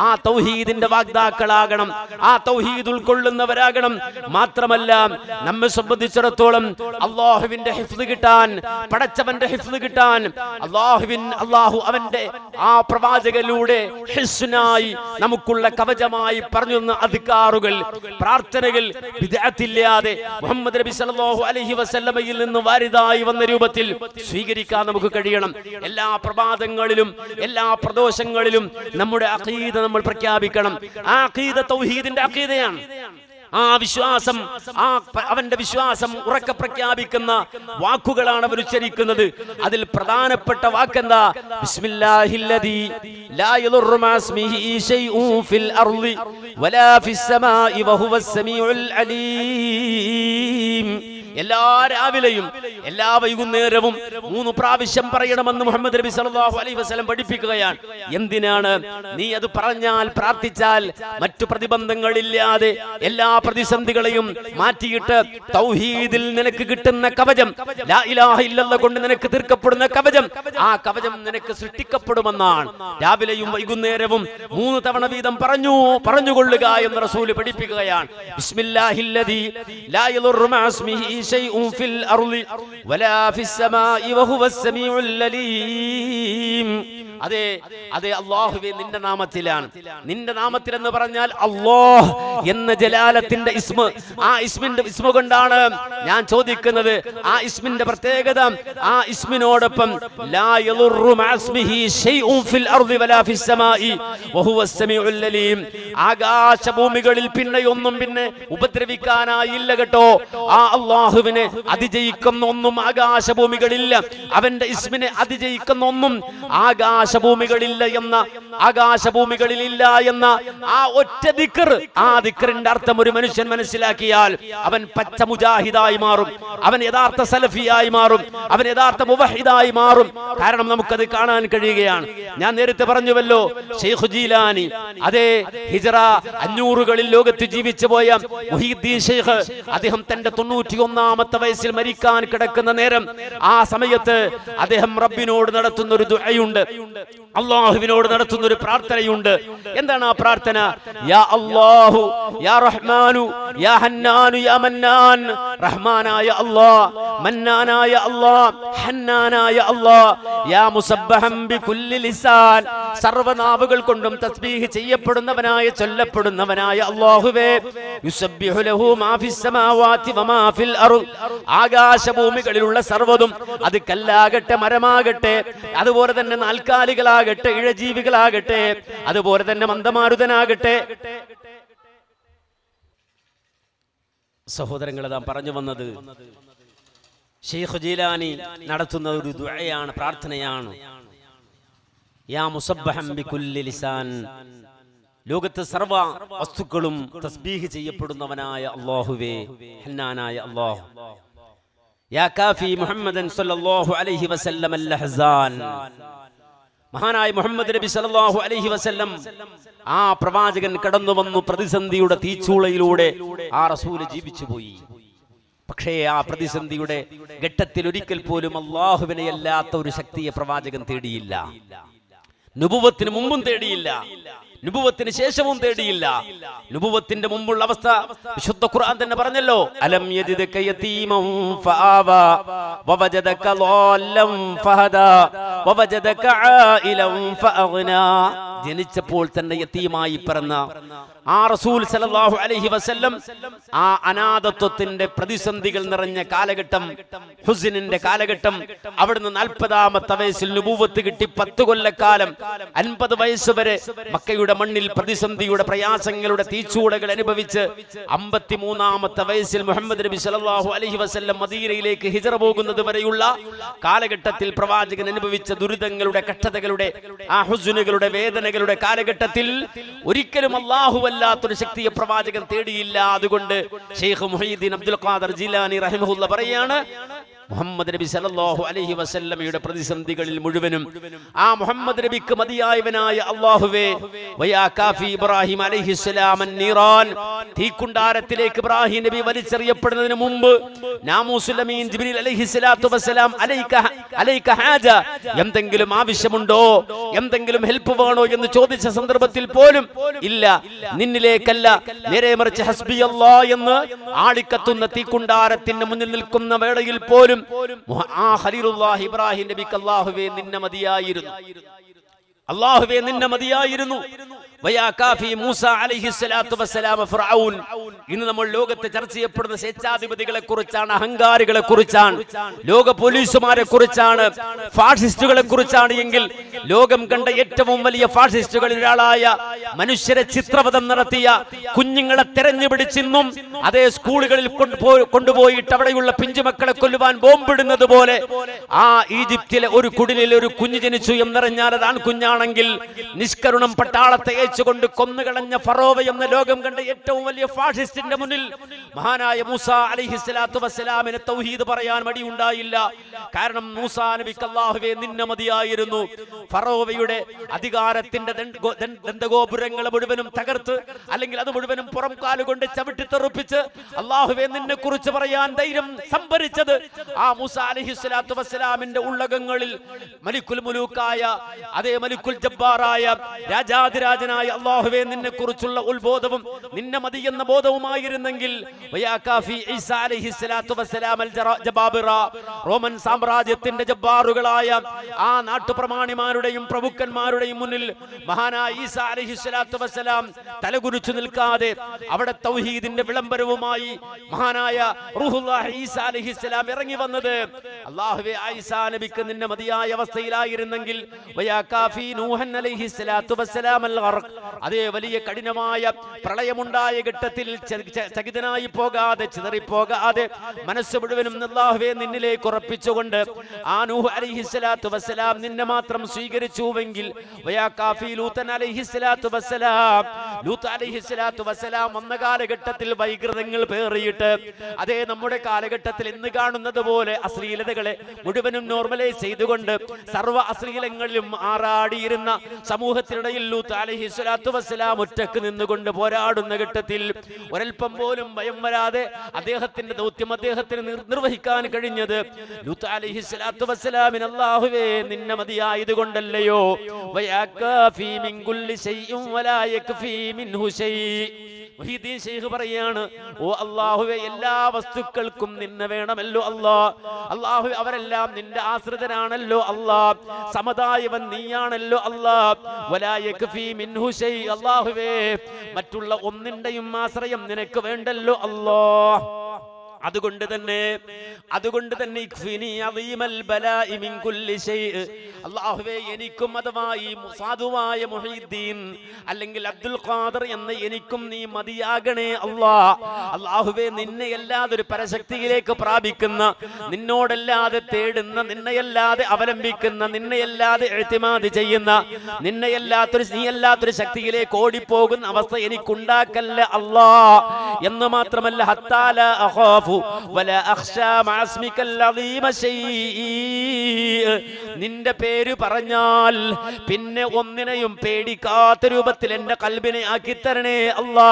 ആ തൗഹീദിന്റെ വാഗ്ദാക്കളാകണം, ആ തൗഹീദ് ഉൾക്കൊള്ളുന്നവരാകണം. മാത്രമല്ല നമ്മെ സംബന്ധിച്ചിടത്തോളം അള്ളാഹുവിന്റെ ഹിഫ്ള് കിട്ടാൻ, പടച്ചവന്റെ ഹിഫ്ള് കിട്ടാൻ, അള്ളാഹു അവന്റെ ആ പ്രവാചകനിലൂടെ ഹിസ്നായി നമുക്കുള്ള കവചമായി പറഞ്ഞു തന്ന അദ്കാറുകൾ, പ്രാർത്ഥനകൾ ബിദ്അത്തില്ലാതെ മുഹമ്മദ് നബി സല്ലല്ലാഹു അലൈഹി വസല്ലമയിൽ നിന്ന് വാരിദായി വന്ന രൂപത്തിൽ സ്വീകരിക്കാൻ നമുക്ക് കഴിയണം. എല്ലാ പ്രഭാതങ്ങളിലും എല്ലാ പ്രദോഷങ്ങളിലും നമ്മുടെ അഖീദ നമ്മൾ പ്രഖ്യാപിക്കണം. ആ അഖീദ തൗഹീദിന്റെ അഖീദയാണ്. ആ വിശ്വാസം, അവന്റെ വിശ്വാസം ഉറക്കെ പ്രഖ്യാപിക്കുന്ന വാക്കുകളാണ് അവർ ഉച്ചരിക്കുന്നത്. അതിൽ പ്രധാനപ്പെട്ട വാക്കെന്താ? ബിസ്മില്ലാഹില്ലദീ ലാ യദുറു മഅസ്മിഹി ശൈഉൻ ഫിൽ അർളി വലാ ഫിസ് സമാഇ വഹുവസ് സമീഉൽ അലീം. എല്ലാ രാവിലെയും എല്ലാ വൈകുന്നേരവും 3 പ്രാവശ്യം പറയണമെന്ന് മുഹമ്മദ് നബി സല്ലല്ലാഹു അലൈഹി വസല്ലം പഠിപ്പിക്കുകയാണ്. എന്തിനാണ്? നീ അത് പറഞ്ഞാൽ, പ്രാർത്ഥിച്ചാൽ മറ്റു പ്രതിബന്ധങ്ങളില്ലാതെ എല്ലാ പ്രതിസന്ധികളെയും മാറ്റിയിട്ട് തൗഹീദിൽ നിനക്ക് കിട്ടുന്ന കവചം, ലാ ഇലാഹ ഇല്ലല്ലാഹ് കൊണ്ട് നിനക്ക് തീർക്കപ്പെടുന്ന കവചം, ആ കവചം നിനക്ക് സൃഷ്ടിക്കപ്പെടുമെന്നാണ്. രാവിലെയും വൈകുന്നേരവും 3 തവണ വീതം പറഞ്ഞുകൊള്ളുക എന്ന് റസൂൽ പഠിപ്പിക്കുകയാണ്. ബിസ്മില്ലാഹില്ലദീ ലാ യദുറു മഅസ്മിഹി ശൈഉൻ ഫിൽ അർളി വലാ ഫിസ് സമാഇ വഹുവസ് സമീഉൽ അലീം. അതെ അതെ, അല്ലാഹുവേ നിന്റെ നാമത്തിലാണ്. നിന്റെ നാമത്തിൽ എന്ന് പറഞ്ഞാൽ അല്ലാഹ് എന്ന ജലാലത്തിന്റെ ഇസ്മ, ആ ഇസ്മിന്റെ ഇസ്മ കൊണ്ടാണ് ഞാൻ ചോദിക്കുന്നത്. ആ ഇസ്മിന്റെ പ്രത്യേകത, ആ ഇസ്മിനോടൊപ്പം ലാ യദുറു മഅസ്മിഹി ശൈഉൻ ഫിൽ അർളി വലാ ഫിസ് സമാഇ വഹുവസ് സമീഉൽ അലീം. ആകാശഭൂമികളിൽ പിന്നെയൊന്നും പിന്നെ ഉപദ്രവിക്കാനായില്ല കേട്ടോ. ആ അല്ലാഹുവിനെ അതിജയിക്കുന്ന ഒന്നും ആകാശഭൂമികളില്ല. അവന്റെ ഇസ്മിനെ അതിജയിക്കുന്ന ഒന്നും ആകാശഭൂമികളില്ല എന്ന, ആകാശഭൂമികളിലില്ല എന്ന ആ ഒറ്റ ദിക്ർ, ആ ദിക്റിന്റെ അർത്ഥം ഒരു മനുഷ്യൻ മനസ്സിലാക്കിയാൽ അവൻ പച്ച മുജാഹിദായി മാറും, അവൻ യഥാർത്ഥ സലഫിയായി മാറും, അവൻ യഥാർത്ഥ മുവഹിദായി മാറും. കാരണം നമുക്കത് കാണാൻ കഴിയുകയാണ്. ഞാൻ നേരത്തെ പറഞ്ഞുവല്ലോ, ശൈഖ് ജീലാനി, അതേ ഹിജ്റ 500കളിൽ ലോകത്ത് ജീവിച്ചു പോയ മുഹീദ്ദീൻ ശൈഖ്, അദ്ദേഹം തന്റെ 91ാമത്തെ വയസ്സിൽ മരിക്കാൻ കിടക്കുന്ന നേരം, ആ സമയത്ത് അദ്ദേഹം റബ്ബിനോട് നടത്തുന്ന ഒരു ദുആയുണ്ട്, അല്ലാഹുവിനോട് നടത്തുന്ന ഒരു പ്രാർത്ഥനയുണ്ട്. എന്താണ് ആ പ്രാർത്ഥന? യാ അല്ലാഹു യാ റഹ്മാനു യാ ഹന്നാനു യാ മന്നാൻ. റഹ്മാനായ അല്ലാഹ്, മന്നാനായ അല്ലാഹ്, ഹന്നാനായ അല്ലാഹ്, യാ മുസബ്ബഹൻ ബികുല്ലി ലിസാൻ, സർവനാവുകൾ കൊണ്ടും തസ്ബീഹ് ചെയ്യപ്പെടുന്നവനായ, ചൊല്ലപ്പെടുന്നവനായ അല്ലാഹുവേ, യുസബ്ബിഹു ലഹു മാ ഫിസ് സമാവാതി വമാ ഫിൽ അർദ്, ആകാശഭൂമികളിലുള്ള സർവ്വതും, അത് കല്ലാകട്ടെ മരമാകട്ടെ, അതുപോലെ തന്നെ നാൽക്കാലികളാകട്ടെ ഇഴജീവികളാകട്ടെ, അതുപോലെ തന്നെ മന്ദമാരുതനാകട്ടെ. സഹോദരങ്ങളെ, നാം പറഞ്ഞു വന്നത് ശൈഖ് ജീലാനി നടത്തുന്ന ഒരു ദുആയാണ്, പ്രാർത്ഥനയാണ്. യാ മുസബ്ബഹൻ ബികുല്ലി ലിസാൻ, ലോകത്തെ സർവ വസ്തുക്കളും തസ്ബീഹ് ചെയ്യപ്പെടുന്നവനായ അല്ലാഹുവേ, ഹന്നാനായ അല്ലാഹ്. യാ കാഫി മുഹമ്മദൻ സല്ലല്ലാഹു അലൈഹി വസല്ലം അൽ അഹ്സാൻ, മഹാനായ മുഹമ്മദ് നബി സല്ലല്ലാഹു അലൈഹി വസല്ലം, ആ പ്രവാചകൻ കടന്നു വന്നു പ്രതിസന്ധിയുടെ തീച്ചൂളയിലൂടെ ആ റസൂൽ ജീവിച്ചു പോയി. പക്ഷേ ആ പ്രതിസന്ധിയുടെ ഘട്ടത്തിൽ ഒരിക്കൽ പോലും അല്ലാഹുവിനെ അല്ലാത്ത ഒരു ശക്തിയെ പ്രവാചകൻ തേടിയില്ല. നുബുവത്തിന് മുമ്പും തേടിയില്ല, നുബുവത്തിന് ശേഷവും തേടിയില്ല. നുബുവത്തിന്റെ മുമ്പുള്ള അവസ്ഥ വിശുദ്ധ ഖുർആൻ തന്നെ പറഞ്ഞല്ലോ, അലം യജിദക യതീമൻ ഫആവാ വവജദക ളാല്ലൻ ഫഹദാ വവജദക ആയിലൻ ഫഅഗ്നാ. ജനിച്ചപ്പോൾ തന്നെ യതീമായി പിറന്ന ആ റസൂൽ സല്ലല്ലാഹു അലൈഹി വസല്ലം ആ അനാഥത്വത്തിന്റെ പ്രതിസന്ധികൾ നിറഞ്ഞ കാലഘട്ടം, ഹുസ്നിന്റെ കാലഘട്ടം, അവിടുന്ന് 40-ാമത്തെ വയസ്സിൽ നുബുവത്ത് കിട്ടി 10 കൊല്ലക്കാലം 50 വയസ്സ് വരെ മക്കയുടെ മണ്ണിൽ പ്രതിസന്ധിയുടെ പ്രയാസങ്ങളുടെ തീച്ചൂടകൾ അനുഭവിച്ച് 53-ാമത്തെ വയസ്സിൽ മുഹമ്മദ് നബി സല്ലല്ലാഹു അലൈഹി വസല്ലം മദീനയിലേക്ക് ഹിജ്റ പോകുന്നത് വരെയുള്ള കാലഘട്ടത്തിൽ പ്രവാചകൻ അനുഭവിച്ച ദുരിതങ്ങളുടെ, കഷ്ടതകളുടെ, ആ ഹുസ്നുകളുടെ, വേദനകളുടെ കാലഘട്ടത്തിൽ ഒരിക്കലും അല്ലാഹു അല്ലാത്തൊരു ശക്തിയെ പ്രവാചകൻ തേടിയില്ല. അതുകൊണ്ട് ശൈഖ് മുഹീദ്ദീൻ അബ്ദുൽ ഖാദിർ ജീലാനി റഹിമഹുല്ല പറയാണ്, മുഹമ്മദ് നബി സല്ലല്ലാഹു അലൈഹി വസല്ലമയുടെ പ്രതിസന്ധികളിൽ മുഴുവനും ആ മുഹമ്മദ് നബിക്ക് മതിയായവനായ അല്ലാഹുവേ, വയാ കാഫി ഇബ്രാഹിം അലൈഹിസ്സലാം അന്നീറാൻ, തീക്കുണ്ടാരത്തിലേക്ക് ഇബ്രാഹിം നബി വലിച്ചെറിയപ്പെടുന്നതിന് മുമ്പ് നാമൂസുൽ അമീൻ ജിബ്രീൽ അലൈഹിസ്സലാത്തു വസ്സലാം അലൈക ഹാജ, എന്തെങ്കിലും ആവശ്യമുണ്ടോ, എന്തെങ്കിലും ഹെൽപ്പ് വേണോ എന്ന് ചോദിച്ച സന്ദർഭത്തിൽ പോലും ഇല്ല, നിന്നിലേക്കല്ല, നേരെ മറിച്ച് ഹസ്ബി അല്ലാഹ് എന്ന് ആളിക്കത്തുന്ന തീക്കുണ്ടാരത്തിന് മുന്നിൽ നിൽക്കുന്ന വേളയിൽ പോലും ആ ഖലീലുല്ലാഹി ഇബ്രാഹിം നബിക്ക് അല്ലാഹുവേ നിന്നെ മതിയായിരുന്നു, അല്ലാഹുവേ നിന്നെ മതിയായിരുന്നു. വയാ കാഫി മൂസ അലൈഹിസ്സലാത്തു വസ്സലാം ഫിർഔൻ. ഇന്ന് നമ്മൾ ലോകത്തെ ചർച്ച ചെയ്യപ്പെടുന്ന സ്വേച്ഛാധിപതികളെ കുറിച്ചാണ്, അഹങ്കാരികളെ കുറിച്ചാണ്, ലോക പോലീസുമാരെ കുറിച്ചാണ്, ഫാഷിസ്റ്റുകളെ കുറിച്ചാണ് എങ്കിൽ ലോകം കണ്ട ഏറ്റവും വലിയ ഫാഷിസ്റ്റുകളിൽ ഒരാളായ, മനുഷ്യരെ ചിത്രവധം നടത്തിയ, കുഞ്ഞുങ്ങളെ തെരഞ്ഞുപിടിച്ചിന്നും അതേ സ്കൂളുകളിൽ കൊണ്ടുപോയിട്ട് അവിടെയുള്ള പിഞ്ചുമക്കളെ കൊല്ലുവാൻ ബോംബിടുന്നത് പോലെ ആ ഈജിപ്തിലെ ഒരു കുടിലിൽ ഒരു കുഞ്ഞ് ജനിച്ചു എന്നറിഞ്ഞാൽ അത് ആൺകുഞ്ഞാണെങ്കിൽ നിഷ്കരുണം പട്ടാളത്തെ കൊണ്ട് കൊന്നുകളഞ്ഞ ഫറോവ എന്ന ലോകം കണ്ട ഏറ്റവും വലിയ ഫാഷിസ്റ്റിന്റെ മുന്നിൽ മഹാനായ മൂസ അലൈഹിസ്സലാത്തു വസ്സലാമിന് തൗഹീദ് പറയാൻ മടിയുണ്ടായില്ല. കാരണം മൂസാ നബിക്ക് അല്ലാഹുവേ നിന്നെ മതിയായിരുന്നു. ഫറോവയുടെ അധികാരത്തിന്റെ ദന്തഗോപുരങ്ങളെ മുഴുവനും തകർത്ത്, അല്ലെങ്കിൽ അത് മുഴുവനും പുറം കാലുകൊണ്ട് ചവിട്ടി തെറിപ്പിച്ച് അല്ലാഹുവേ നിന്നെ കുറിച്ച് പറയാൻ ധൈര്യം സംഭരിച്ചത് ആ മൂസ അലൈഹിസ്സലാത്തു വസ്സലാമിന്റെ ഉള്ളകങ്ങളിൽ മലിക്കുൽ മുലൂക്കായ, അതേ മലിക്കുൽ ജബ്ബാറായ, രാജാതിരാജനായ അല്ലാഹുവേ നിന്നെ കുറിച്ചുള്ള ഉത്ബോധവും നിന്നെ മതി എന്ന ബോധവുമായിരുന്നെങ്കിൽ റോമൻ സാമ്രാജ്യത്തിന്റെ ജബ്ബാറുകളായ ആ നാട്ടുപ്രമാണിമാരുടെയും പ്രഭുക്കന്മാരുടെയും മുന്നിൽ മഹാനായ ഈസാ അലൈഹിസ്സലാത്തു വസ്സലാം തലകുനിച്ചു നിൽക്കാതെ അവിടെ തൗഹീദിന്റെ വിളംബരവുമായി മഹാനായ റൂഹുല്ലാഹി ഈസാ അലൈഹിസ്സലാം ഇറങ്ങി വന്നത് അല്ലാഹുവേ ഈസാ നബിക്ക് നിന്നെ മതിയായ അവസ്ഥയിലായിരുന്നെങ്കിൽ അതേ വലിയ കഠിനമായ പ്രളയമുണ്ടായ ഘട്ടത്തിൽ ചകിതനായി പോകാതെ, ചിതറിപ്പോകാതെ, മനസ്സ് മുഴുവനും അല്ലാഹുവേ നിന്നിലേക്ക് ഉറപ്പിച്ചുകൊണ്ട് ആ നൂഹ് അലൈഹിസ്സലാത്തു വസ്സലാം നിന്നെ മാത്രം സ്വീകരിച്ചുവെങ്കിൽ ലൂത്ത് അലൈഹിസ്സലാത്തു വസ്സലാം വന്ന കാലഘട്ടത്തിൽ വൈകൃതങ്ങൾ പേറിയിട്ട് അതേ നമ്മുടെ കാലഘട്ടത്തിൽ ഇന്ന് കാണുന്നത് പോലെ അശ്ലീലതകളെ മുഴുവനും നോർമലൈസ് ചെയ്തുകൊണ്ട് സർവ്വ അശ്ലീലങ്ങളിലും ആറാടിയിരുന്ന സമൂഹത്തിനിടയിൽ ലൂത്ത് അലൈഹിസ്സലാത്തു വസ്സലാം ഒറ്റക്ക് നിന്നുകൊണ്ട് പോരാടുന്ന ഘട്ടത്തിൽ ഒരൽപ്പം പോലും ഭയം വരാതെ അദ്ദേഹത്തിന്റെ ദൗത്യം അദ്ദേഹത്തിന് നിർവഹിക്കാൻ കഴിഞ്ഞത് ലൂത്ത് അലൈഹിസ്സലാത്തു വസ്സലാമിന് അല്ലാഹുവേ നിന്നെ മതിയായതുകൊണ്ടല്ലയോ. മുഹീദ്ദീൻ ശൈഖ് പറയാണ്, ഓ അല്ലാഹുവേ എല്ലാ വസ്തുക്കൾക്കും നിന്നെ വേണമല്ലോ അല്ലാഹ്. അല്ലാഹു അവരെല്ലാം നിന്റെ ആശ്രിതരാണല്ലോ അല്ലാഹ്. സമതായവൻ നീയാണല്ലോ അല്ലാഹ്. വലാ യക്ഫീ മിൻഹു ശൈ. അല്ലാഹുവേ മറ്റുള്ള ഒന്നിന്റെയും ആശ്രയം നിനക്ക് വേണ്ടല്ലോ അല്ലാഹ്. അതുകൊണ്ട് തന്നെ അല്ലാഹുവേ എനിക്കും അഥവാ ഈ സാധുവായ മുഹീദ്ദീൻ അല്ലെങ്കിൽ അബ്ദുൽ ഖാദർ എന്ന എനിക്കും നീ മതിയാകണേ അല്ലാഹ്. അല്ലാഹുവേ നിന്നെ അല്ലാതെ ഒരു പരശക്തിയിലേക്ക് പ്രാപിക്കുന്ന, നിന്നോടല്ലാതെ തേടുന്ന, നിന്നെയല്ലാതെ അവലംബിക്കുന്ന, നിന്നെയല്ലാതെ ഇഅ്തിമാദ് ചെയ്യുന്ന, നീയല്ലാത്തൊരു ശക്തിയിലേക്ക് ഓടിപ്പോകുന്ന അവസ്ഥ എനിക്കുണ്ടാക്കല്ല അല്ലാഹ്. എന്ന് മാത്രമല്ല ഹത്താല അഖാഫു അഖാഫു വലാ അഖ്ശാ മഅസ്മികൽ അളീമ ശൈഇ. നിന്റെ പേര് പറഞ്ഞാൽ പിന്നെ ഒന്നിനെയും പേടിക്കാത്ത രൂപത്തിൽ എന്റെ ഖൽബിനെ ആക്കി തരണേ അല്ലാ.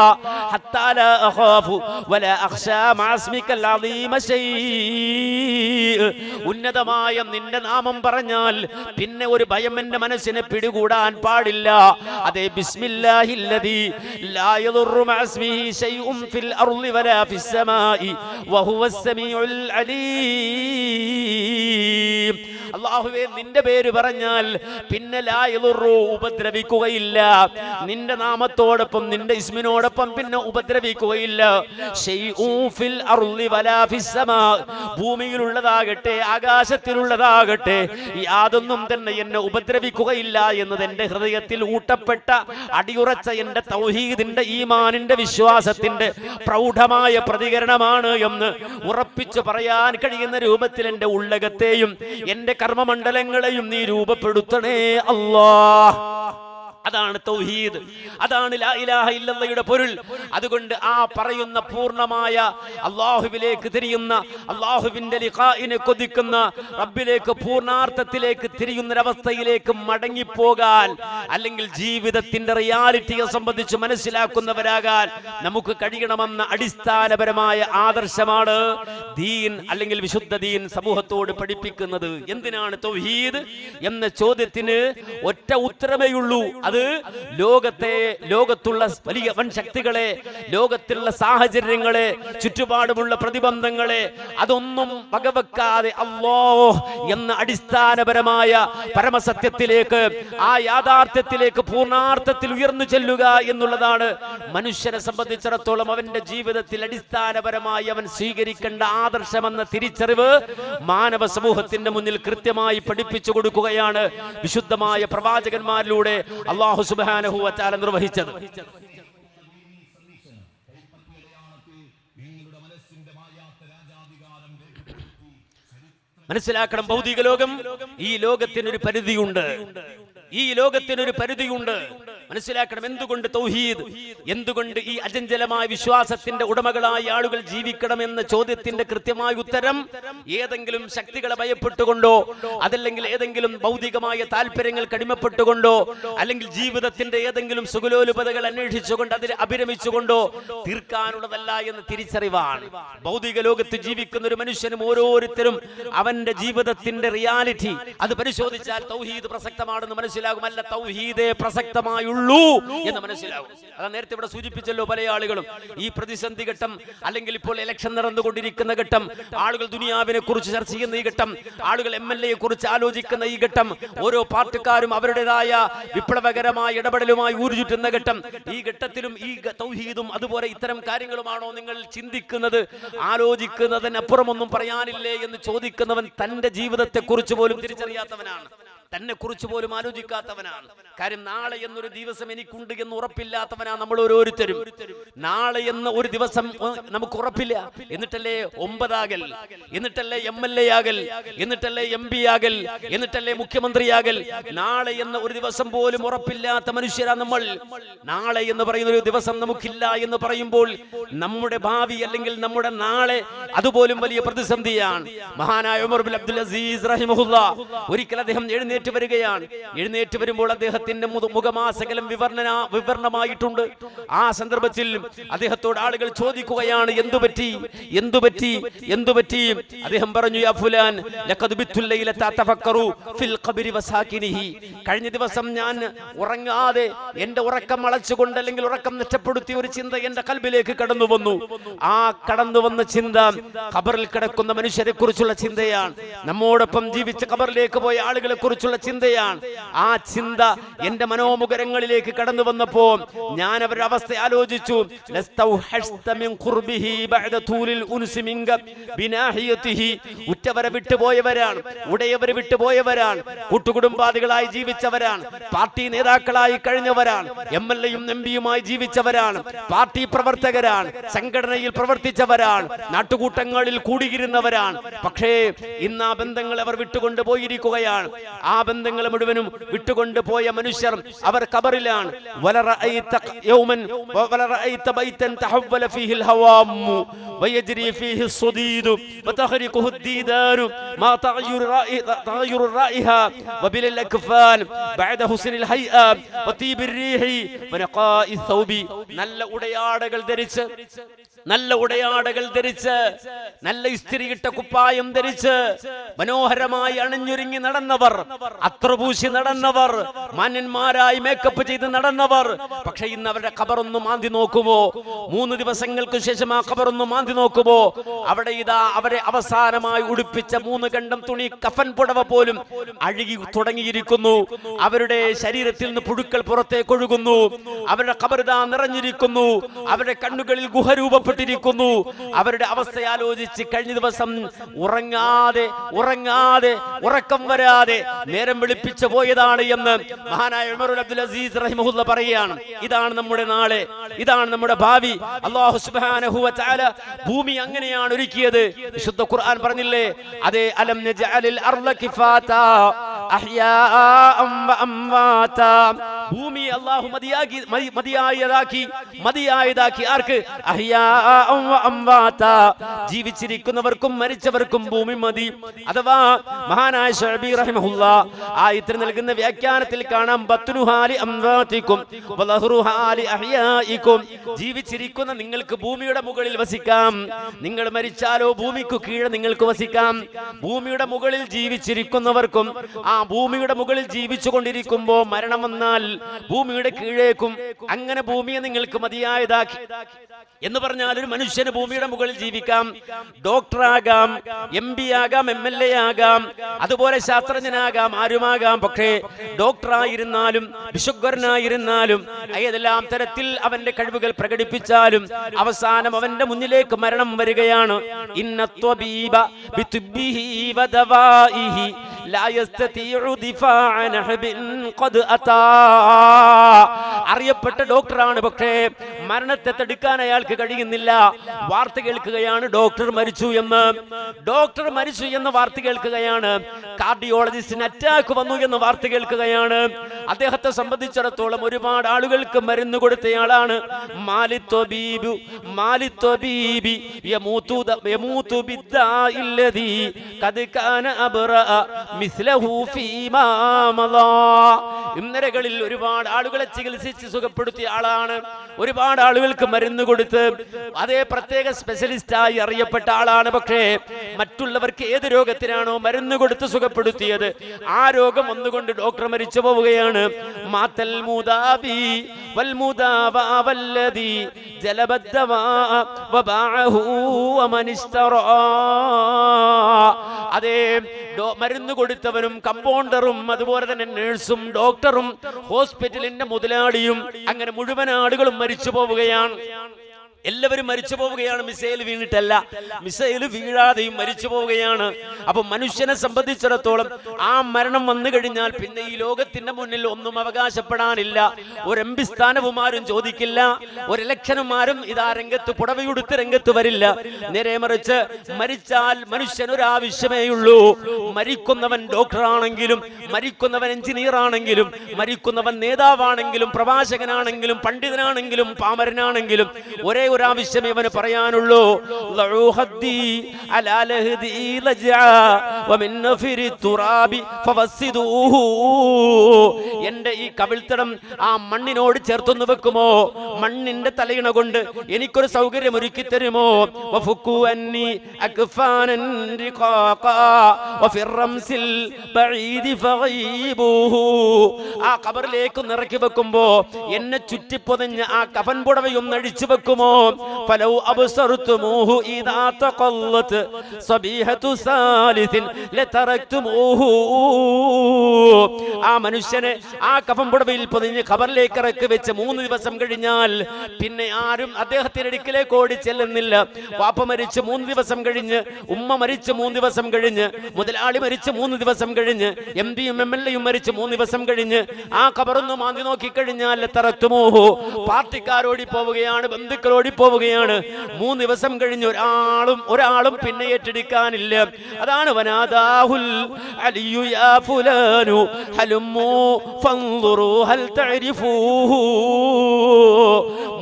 ഹത്താ ലാ അഖാഫു വലാ അഖ്ശാ മഅസ്മികൽ അളീമ ശൈഇ. ഉന്നതമായ നിന്റെ നാമം പറഞ്ഞാൽ പിന്നെ ഒരു ഭയം എന്റെ മനസ്സിനെ പിടികൂടാൻ പാടില്ല. അതേ ബിസ്മില്ലാഹില്ലദീ ലാ യദുറു മഅസ്മിഹി ശൈഉൻ ഫിൽ അർളി വലാ ഫിസ് സമാഇ വഹുവസ് സമീഉൽ അലീം. അല്ലാഹുവേ നിന്റെ പേര് പറഞ്ഞാൽ പിന്നെ ലാ യദുറു ഉപദ്രവിക്കുകയില്ല. നിന്റെ നാമത്തോടൊപ്പം നിന്റെ ഇസ്മിനോടൊപ്പം പിന്നെ ഉപദ്രവിക്കുകയില്ല. ശൈഉൻ ഫിൽ അർളി വലാ ഫിസ് സമാ. ഭൂമിയിലുള്ളതാകട്ടെ ആകാശത്തിലുള്ളതാകട്ടെ യാതൊന്നും തന്നെ എന്നെ ഉപദ്രവിക്കുകയില്ല എന്നത് എന്റെ ഹൃദയത്തിൽ ഊട്ടപ്പെട്ട അടിയുറച്ച എന്റെ തൗഹീദിന്റെ ഈമാനിന്റെ വിശ്വാസത്തിന്റെ പ്രൗഢമായ പ്രതികരണമാണ് എന്ന് ഉറപ്പിച്ചു പറയാൻ കഴിയുന്ന രൂപത്തിൽ എന്റെ ഉള്ളകത്തെയും എന്റെ കർമ്മമണ്ഡലങ്ങളെയും നീ രൂപപ്പെടുത്തണേ അല്ലാഹ്. അതാണ് തൗഹീദ്, അതാണ് ലാ ഇലാഹ ഇല്ലല്ലാഹയുടെ പൊരുൾ. അതുകൊണ്ട് ആ പറയുന്ന പൂർണ്ണമായ അല്ലാഹുവിലേക്ക് തിരിയുന്ന, അല്ലാഹുവിന്റെ ലിഖാഇനെ കൊതിക്കുന്ന, റബ്ബിലേക്ക് പൂർണ്ണാർത്ഥത്തിലേക്ക് തിരിയുന്നൊരവസ്ഥയിലേക്ക് മടങ്ങിപ്പോകാൻ, അല്ലെങ്കിൽ ജീവിതത്തിന്റെ റിയാലിറ്റിയെ സംബന്ധിച്ച് മനസ്സിലാക്കുന്നവരാകാൻ നമുക്ക് കഴിയണമെന്ന അടിസ്ഥാനപരമായ ആദർശമാണ് ദീൻ അല്ലെങ്കിൽ വിശുദ്ധ ദീൻ സമൂഹത്തോട് പഠിപ്പിക്കുന്നത്. എന്തിനാണ് തൗഹീദ് എന്ന ചോദ്യത്തിന് ഒറ്റ ഉത്തരമേയുള്ളൂ. അത് ലോകത്തുള്ള വലിയ വൻ ശക്തികളെ, ലോകത്തിലുള്ള സാഹചര്യങ്ങളെ, ചുറ്റുപാടുമുള്ള പ്രതിബന്ധങ്ങളെ അതൊന്നും വകവെക്കാതെ അല്ലാഹ് എന്ന അടിസ്ഥാനപരമായ പരമസത്യത്തിലേക്ക്, ആ യാഥാർത്ഥ്യത്തിലേക്ക് പൂർണ്ണാർത്ഥത്തിൽ ഉയർന്നു ചെല്ലുക എന്നുള്ളതാണ് മനുഷ്യനെ സംബന്ധിച്ചിടത്തോളം അവന്റെ ജീവിതത്തിൽ അടിസ്ഥാനപരമായി അവൻ സ്വീകരിക്കേണ്ട ആദർശമെന്ന തിരിച്ചറിവ് മാനവ സമൂഹത്തിന്റെ മുന്നിൽ കൃത്യമായി പഠിപ്പിച്ചു കൊടുക്കുകയാണ് വിശുദ്ധമായ പ്രവാചകന്മാരിലൂടെ അല്ലാഹു സുബ്ഹാനഹു വ തആല നിർവഹിച്ചത്. മനസ്സിലാക്കണം, ഭൗതിക ലോകം, ഈ ലോകത്തിനൊരു പരിധിയുണ്ട്. ഈ ലോകത്തിനൊരു പരിധിയുണ്ട്. മനസ്സിലാക്കണം. എന്തുകൊണ്ട് തൗഹീദ്, എന്തുകൊണ്ട് ഈ അചഞ്ചലമായ വിശ്വാസത്തിന്റെ ഉടമകളായ ആളുകൾ ജീവിക്കണം എന്ന ചോദ്യത്തിന്റെ കൃത്യമായ ഉത്തരം ഏതെങ്കിലും ശക്തികളെ ഭയപ്പെട്ടുകൊണ്ടോ, അതല്ലെങ്കിൽ ഏതെങ്കിലും ഭൗതികമായ താല്പര്യങ്ങൾ കടിമപ്പെട്ടുകൊണ്ടോ, അല്ലെങ്കിൽ ജീവിതത്തിന്റെ ഏതെങ്കിലും സുഖലോലുപതകൾ അന്വേഷിച്ചുകൊണ്ട് അതിൽ അഭിരമിച്ചുകൊണ്ടോ തീർക്കാനുള്ളതല്ല എന്ന തിരിച്ചറിവാണ്. ഭൗതിക ലോകത്ത് ജീവിക്കുന്ന ഒരു മനുഷ്യനും ഓരോരുത്തരും അവന്റെ ജീവിതത്തിന്റെ റിയാലിറ്റി അത് പരിശോധിച്ചാൽ തൗഹീദ് പ്രസക്തമാണെന്ന് മനസ്സിലാക്കും. അല്ല, തൗഹീദേ പ്രസക്തമായുള്ളൂ എന്ന് മനസ്സിലാകും. അതാ നേരത്തെ ഇവിടെ സൂചിപ്പിച്ചല്ലോ പല ആളുകളും. ഈ പ്രതിസന്ധി ഘട്ടം, അല്ലെങ്കിൽ ഇപ്പോൾ ഇലക്ഷൻ നടന്നുകൊണ്ടിരിക്കുന്ന ഘട്ടം, ആളുകൾ ദുനിയാവിനെ കുറിച്ച് ചർച്ച ചെയ്യുന്ന ഈ ഘട്ടം, ആളുകൾ MLA കുറിച്ച് ആലോചിക്കുന്ന ഈ ഘട്ടം, ഓരോ പാർട്ടിക്കാരും അവരുടേതായ വിപ്ലവകരമായ ഇടപെടലുമായി ഊർജുറ്റുന്ന ഘട്ടം, ഈ ഘട്ടത്തിലും ഈ തൗഹീദും അതുപോലെ ഇത്തരം കാര്യങ്ങളുമാണോ നിങ്ങൾ ചിന്തിക്കുന്നത്? ആലോചിക്കുന്നതിനപ്പുറമൊന്നും പറയാനില്ലേ എന്ന് ചോദിക്കുന്നവൻ തന്റെ ജീവിതത്തെ കുറിച്ച് പോലും തിരിച്ചറിയാത്തവനാണ്, തന്നെ കുറിച്ച് പോലും ആലോചിക്കാത്തവനാണ്. കാര്യം നാളെ എന്നൊരു ദിവസം എനിക്കുണ്ട് എന്ന് ഉറപ്പില്ലാത്തവനാണ് നമ്മൾ ഓരോരുത്തരും. നാളെ എന്ന ഒരു ദിവസം നമുക്ക് ഉറപ്പില്ല. എന്നിട്ടല്ലേ 9 ആകൽ, എന്നിട്ടല്ലേ MLA ആകൽ, എന്നിട്ടല്ലേ MP ആകൽ, എന്നിട്ടല്ലേ മുഖ്യമന്ത്രിയാകൽ. നാളെ എന്ന ഒരു ദിവസം പോലും ഉറപ്പില്ലാത്ത മനുഷ്യരാണ് നമ്മൾ. നാളെ എന്ന് പറയുന്ന ഒരു ദിവസം നമുക്കില്ല എന്ന് പറയുമ്പോൾ നമ്മുടെ ഭാവി അല്ലെങ്കിൽ നമ്മുടെ നാളെ അതുപോലും വലിയ പ്രതിസന്ധിയാണ്. മഹാനായ ഉമർ ബിൻ അബ്ദുൽ അസീസ് റഹിമഹുല്ലാഹ് ഒരിക്കൽ അദ്ദേഹം എഴുന്നേറ്റ് വരികയാണ്. എഴുന്നേറ്റ് വരുമ്പോൾ അദ്ദേഹത്തിന്റെ മുഖമാസകലം വിവരണമായിട്ടുണ്ട്. ആ സന്ദർഭത്തിൽ അദ്ദേഹത്തോട് ആളുകൾ ചോദിക്കുകയാണ്, എന്തുപറ്റി? അദ്ദേഹം പറഞ്ഞു, യാ ഫുലാൻ ലഖദ് ബിത്തു ലൈലത തഫക്കറു ഫിൽ ഖബ്രി വസാകിനിഹി. കഴിഞ്ഞ ദിവസം ഞാൻ ഉറങ്ങാതെ എന്റെ ഉറക്കം അളച്ചുകൊണ്ട് അല്ലെങ്കിൽ ഉറക്കം നഷ്ടപ്പെടുത്തിയ ഒരു ചിന്ത എന്റെ കൽബിലേക്ക് കടന്നു വന്നു. ആ കടന്നു വന്ന ചിന്ത ഖബറിൽ കിടക്കുന്ന മനുഷ്യരെ കുറിച്ചുള്ള ചിന്തയാണ്. നമ്മോടൊപ്പം ജീവിച്ച ഖബറിലേക്ക് പോയ ആളുകളെ കുറിച്ചുള്ള ചിന്തയാണ്. ആ ചിന്ത എന്റെ മനോമുഖരങ്ങളിലേക്ക് കടന്നു വന്നപ്പോ ഞാൻ അവരുടെ അവസ്ഥ ആലോചിച്ചു. ഉറ്റവരെ വിട്ടുപോയവരാണ്, ഉടയവരെ വിട്ടുപോയവരാണ്, കൂട്ടുകുടുംബാദികളായി ജീവിച്ചവരാണ്, പാർട്ടി നേതാക്കളായി കഴിഞ്ഞവരാണ്, MLA-യും MP-യുമായി ജീവിച്ചവരാണ്, പാർട്ടി പ്രവർത്തകരാണ്, സംഘടനയിൽ പ്രവർത്തിച്ചവരാണ്, നാട്ടുകൂട്ടങ്ങളിൽ കൂടിയിരുന്നവരാണ്. പക്ഷേ ഇന്ന് ആ ബന്ധങ്ങൾ അവർ വിട്ടുകൊണ്ട് പോയിരിക്കുകയാണ്. ആ ബന്ധങ്ങൾ മുഴുവനും വിട്ടുകൊണ്ട് പോയ മനുഷ്യർ അവർ ഖബറിലാണ്. ويجري فيه الصديد وتخرقه الديدان ما تغير الرائحة وبل الأكفان بعد حسن الهيئة وطيب الريح ونقاء الثوب. നല്ല ഉടയാടകൾ ധരിച്ച് നല്ല ഇസ്തിരിയിട്ട കുപ്പായം ധരിച്ച് മനോഹരമായി അണിഞ്ഞൊരുങ്ങി നടന്നവർ, അത്രപൂശി നടന്നവർ, മാന്യന്മാരായി മേക്കപ്പ് ചെയ്ത് നടന്നവർ. പക്ഷെ ഇന്ന് അവരുടെ ഖബറൊന്ന് മാന്തി നോക്കുമോ? 3 ദിവസങ്ങൾക്ക് ശേഷം ആ ഖബറൊന്ന് മാന്തി നോക്കുമോ? അവിടെ ഇതാ അവരെ അവസാനമായി ഉടുപ്പിച്ച 3 ഖണ്ഡം തുണി, കഫൻ പുടവ പോലും അഴുകി തുടങ്ങിയിരിക്കുന്നു. അവരുടെ ശരീരത്തിൽ നിന്ന് പുഴുക്കൾ പുറത്തേക്ക് ഒഴുകുന്നു. അവരുടെ ഖബറിതാ നിറഞ്ഞിരിക്കുന്നു. അവരുടെ കണ്ണുകളിൽ ഗുഹ രൂപപ്പെട്ടിരിക്കുന്നു. അവരുടെ അവസ്ഥ ആലോചിച്ച് കഴിഞ്ഞ ദിവസം ഉറങ്ങാതെ ഉറക്കം വരാതെ നേരം വെളുപ്പിച്ചു പോയതാണ് എന്ന് മഹാനായ ഉമർ അബ്ദുൽ അസീസ് റഹിമഹുല്ല പറയുകയാണ്. ഇതാണ് നമ്മുടെ നാളെ, ഇതാണ് നമ്മുടെ ഭാവി. അല്ലാഹു സുബ്ഹാനഹു വ തആല ഭൂമി അങ്ങനെയാണ് ഒരുക്കിയത്. വിശുദ്ധ ഖുർആൻ പറഞ്ഞില്ലേ, അതേ അലം നജഅലിൽ അർള കിഫാതാ അഹ്യാഅൻ വ അംവാതാ. ഭൂമി അല്ലാഹു മതിയായതാക്കി ആർക്ക്? അഹ്യാഅൻ വ അംവാതാ. ജീവിച്ചിരിക്കുന്നവർക്കും മരിച്ചവർക്കും ഭൂമി മതി. അഥവാ മഹാനായ ശഅബി റഹിമഹുല്ലാ ആയത്തിന് നൽകുന്ന വ്യാഖ്യാനത്തിൽ കാണാം, ബത്നുഹാലി അംവാതികും വലഹ്റുഹാലി അഹ്യാഇകും. ജീവിച്ചിരിക്കുന്ന നിങ്ങൾക്ക് ഭൂമിയുടെ മുകളിൽ വസിക്കാം, നിങ്ങൾ മരിച്ചാലോ ഭൂമിക്ക് കീഴെ നിങ്ങൾക്ക് വസിക്കാം. ഭൂമിയുടെ മുകളിൽ ജീവിച്ചിരിക്കുന്നവർക്കും ആ ഭൂമിയുടെ മുകളിൽ ജീവിച്ചു കൊണ്ടിരിക്കുമ്പോൾ മരണം വന്നാൽ ഭൂമിയുടെ കീഴേക്കും. അങ്ങനെ ഭൂമിയെ നിങ്ങൾക്ക് മതിയായതാക്കി എന്ന് പറഞ്ഞാൽ ഒരു മനുഷ്യന് ഭൂമിയുടെ മുകളിൽ ജീവിക്കാം. ഡോക്ടറാകാം, MP ആകാം, MLA ആകാം, അതുപോലെ ശാസ്ത്രജ്ഞനാകാം, ആരുമാകാം. പക്ഷേ ഡോക്ടറായിരുന്നാലും വിശുദ്ധനായിരുന്നാലും ഏതെല്ലാം തരത്തിൽ അവന്റെ കഴിവുകൾ പ്രകടിപ്പിച്ചാലും അവസാനം അവന്റെ മുന്നിലേക്ക് മരണം വരികയാണ്. ഇന്നത്വബീബ ബിതുബ്ബിഹി വദവാഇഹി ലാ യസ്തതിഉ ദിഫാഅ നഹബിൻ ഖദ് അതാ. അറിയപ്പെട്ട ഡോക്ടറാണ്, പക്ഷേ മരണത്തെ തടുക്കാൻ അയാൾക്ക് കഴിയുന്നില്ല. വാർത്ത കേൾക്കുകയാണ് ഡോക്ടർ മരിച്ചു എന്ന് വാർത്ത കേൾക്കുകയാണ്. കാർഡിയോളജിസ്റ്റിന് അറ്റാക്ക് വന്നു എന്ന് വാർത്ത കേൾക്കുകയാണ്. അദ്ദേഹത്തെ സംബന്ധിച്ചിടത്തോളം ഒരുപാട് ആളുകൾക്ക് മരുന്ന് കൊടുത്തയാളാണ്. ഇന്നലകളിൽ ഒരുപാട് ആളുകളെ ചികിത്സിച്ച് സുഖപ്പെടുത്തിയ ആളാണ്. ഒരുപാട് ആളുകൾക്ക് മരുന്ന് കൊടുത്ത് അതേ പ്രത്യേക സ്പെഷ്യലിസ്റ്റായി അറിയപ്പെട്ട ആളാണ്. പക്ഷേ മറ്റുള്ളവർക്ക് ഏത് രോഗത്തിനാണോ മരുന്ന് കൊടുത്ത് സുഖപ്പെടുത്തിയത് ആ രോഗം ഒന്നുകൊണ്ട് ഡോക്ടർ മരിച്ചു പോവുകയാണ്. മാതൽ മുദാബി വൽ മുദാബ വല്ലദി ജലബദ്ദവാ വബഅഹു വമനിസ്തറാ. അതേ മരുന്ന് കൊടുത്തവനും കമ്പൗണ്ടറും അതുപോലെ തന്നെ നഴ്സും ഡോക്ടറും ഹോസ്പിറ്റലിന്റെ മുതലാളിയും അങ്ങനെ മുഴുവൻ ആളുകളും മരിച്ചു പോവുകയാണ്. എല്ലാവരും മരിച്ചു പോവുകയാണ്. മിസൈൽ വീണിട്ടല്ല, മിസൈൽ വീഴാതെയും മരിച്ചു പോവുകയാണ്. അപ്പൊ മനുഷ്യനെ സംബന്ധിച്ചിടത്തോളം ആ മരണം വന്നു കഴിഞ്ഞാൽ പിന്നെ ഈ ലോകത്തിന്റെ മുന്നിൽ ഒന്നും അവകാശപ്പെടാനില്ല. ഒരു MP സ്ഥാനവും ആരും ചോദിക്കില്ല, ഒരു ഇലക്ഷനും ആരും ഇതാ രംഗത്ത് പുടവയുടുത്ത് രംഗത്ത് വരില്ല. നേരെ മറിച്ച് മരിച്ചാൽ മനുഷ്യനൊരാവശ്യമേയുള്ളൂ. മരിക്കുന്നവൻ ഡോക്ടറാണെങ്കിലും, മരിക്കുന്നവൻ എഞ്ചിനീയർ ആണെങ്കിലും, മരിക്കുന്നവൻ നേതാവാണെങ്കിലും, പ്രവാചകനാണെങ്കിലും, പണ്ഡിതനാണെങ്കിലും, പാമരനാണെങ്കിലും ഒരേ ഒരാവശ്യമേ അവന് പറയാനുള്ളൂ. എന്റെ ഈ കവിൾത്തടം ആ മണ്ണിനോട് ചേർത്തൊന്ന് വെക്കുമോ? മണ്ണിന്റെ തലയിണ കൊണ്ട് എനിക്കൊരു സൗകര്യം ഒരുക്കി തരുമോ? ആ ഖബറിലേക്ക് നിറക്കി വെക്കുമ്പോ എന്നെ ചുറ്റിപ്പൊതിഞ്ഞ് ആ കഫൻ പുടവയും നഴിച്ചു വെക്കുമോ? ഫലൗ അബ്സർതുമൂഹു ഇദാ തഖല്ലത് സബീഹതു സാലിസിൻ ലതറക്തുമൂഹു. ആ മനുഷ്യനെ ആ കഫൻ പുടവയിൽ പൊതിഞ്ഞ് ഖബറിലേക്ക് ഇറക്കി വെച്ച് 3 ദിവസം കഴിഞ്ഞാൽ പിന്നെ ആരും അദ്ദേഹത്തിന്റെ അടുക്കിലേക്ക് ഓടി ചെല്ലുന്നില്ല. വാപ്പ മരിച്ച് 3 ദിവസം കഴിഞ്ഞ്, ഉമ്മ മരിച്ച് 3 ദിവസം കഴിഞ്ഞ്, മുതലാളി മരിച്ച് 3 ദിവസം കഴിഞ്ഞ്, MPയും MLAയും മരിച്ച് 3 ദിവസം കഴിഞ്ഞ് ആ ഖബറൊന്ന് മാന്തി നോക്കിക്കഴിഞ്ഞാൽ ലതറക്തുമൂഹു. പാർട്ടിക്കാരോടി പോവുകയാണ്, ബന്ധുക്കളോടി പോവുകയാണ്. 3 ദിവസം കഴിഞ്ഞ് ഒരാളും പിന്നെ ഏറ്റെടുക്കാനില്ല. അതാണ് വനാദാഹുൽ അലിയു യാ ഫുലാനു ഹലുമു ഫൻദുറു ഹൽ തഅരിഫൂഹു.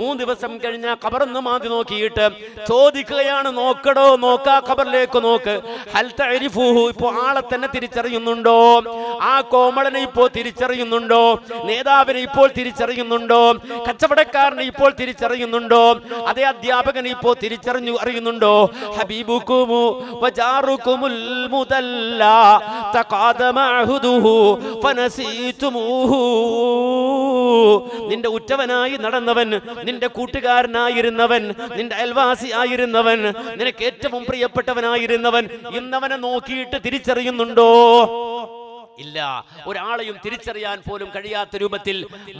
3 ദിവസം കഴിഞ്ഞ ഖബറൊന്ന് മാന്തി നോക്കിയിട്ട് ചോദിക്കുകയാണ്, നോക്കടോ, നോക്കാ ഖബറിലേക്ക് നോക്ക്. ഹൽ തഅരിഫുഹു, ഇപ്പോൾ ആളെ തന്നെ തിരിച്ചറിയുന്നുണ്ടോ? ആ കോമളനെ ഇപ്പോൾ തിരിച്ചറിയുന്നുണ്ടോ? നേതാവിനെ ഇപ്പോൾ തിരിച്ചറിയുന്നുണ്ടോ? കച്ചവടക്കാരനെ ഇപ്പോൾ തിരിച്ചറിയുന്നുണ്ടോ? അതേ അധ്യാപകനെ ഇപ്പോൾ അറിയുന്നുണ്ടോ? ഹബീബുകുമു വജാറുകുമുൽ മുദല്ലാ തഖാദമ അഹ്ദുഹു ഫനസീതുമുഹു. നിന്റെ ഉറ്റവനായി നടന്നവൻ, നിന്റെ കൂട്ടുകാരനായിരുന്നവൻ, നിന്റെ അയൽവാസി ആയിരുന്നവൻ, നിനക്ക് ഏറ്റവും പ്രിയപ്പെട്ടവനായിരുന്നവൻ, ഇന്നവനെ നോക്കിയിട്ട് തിരിച്ചറിയുന്നുണ്ടോ? ഇല്ല. ഒരാളെയും തിരിച്ചറിയാൻ പോലും കഴിയാത്ത രൂപത്തിൽ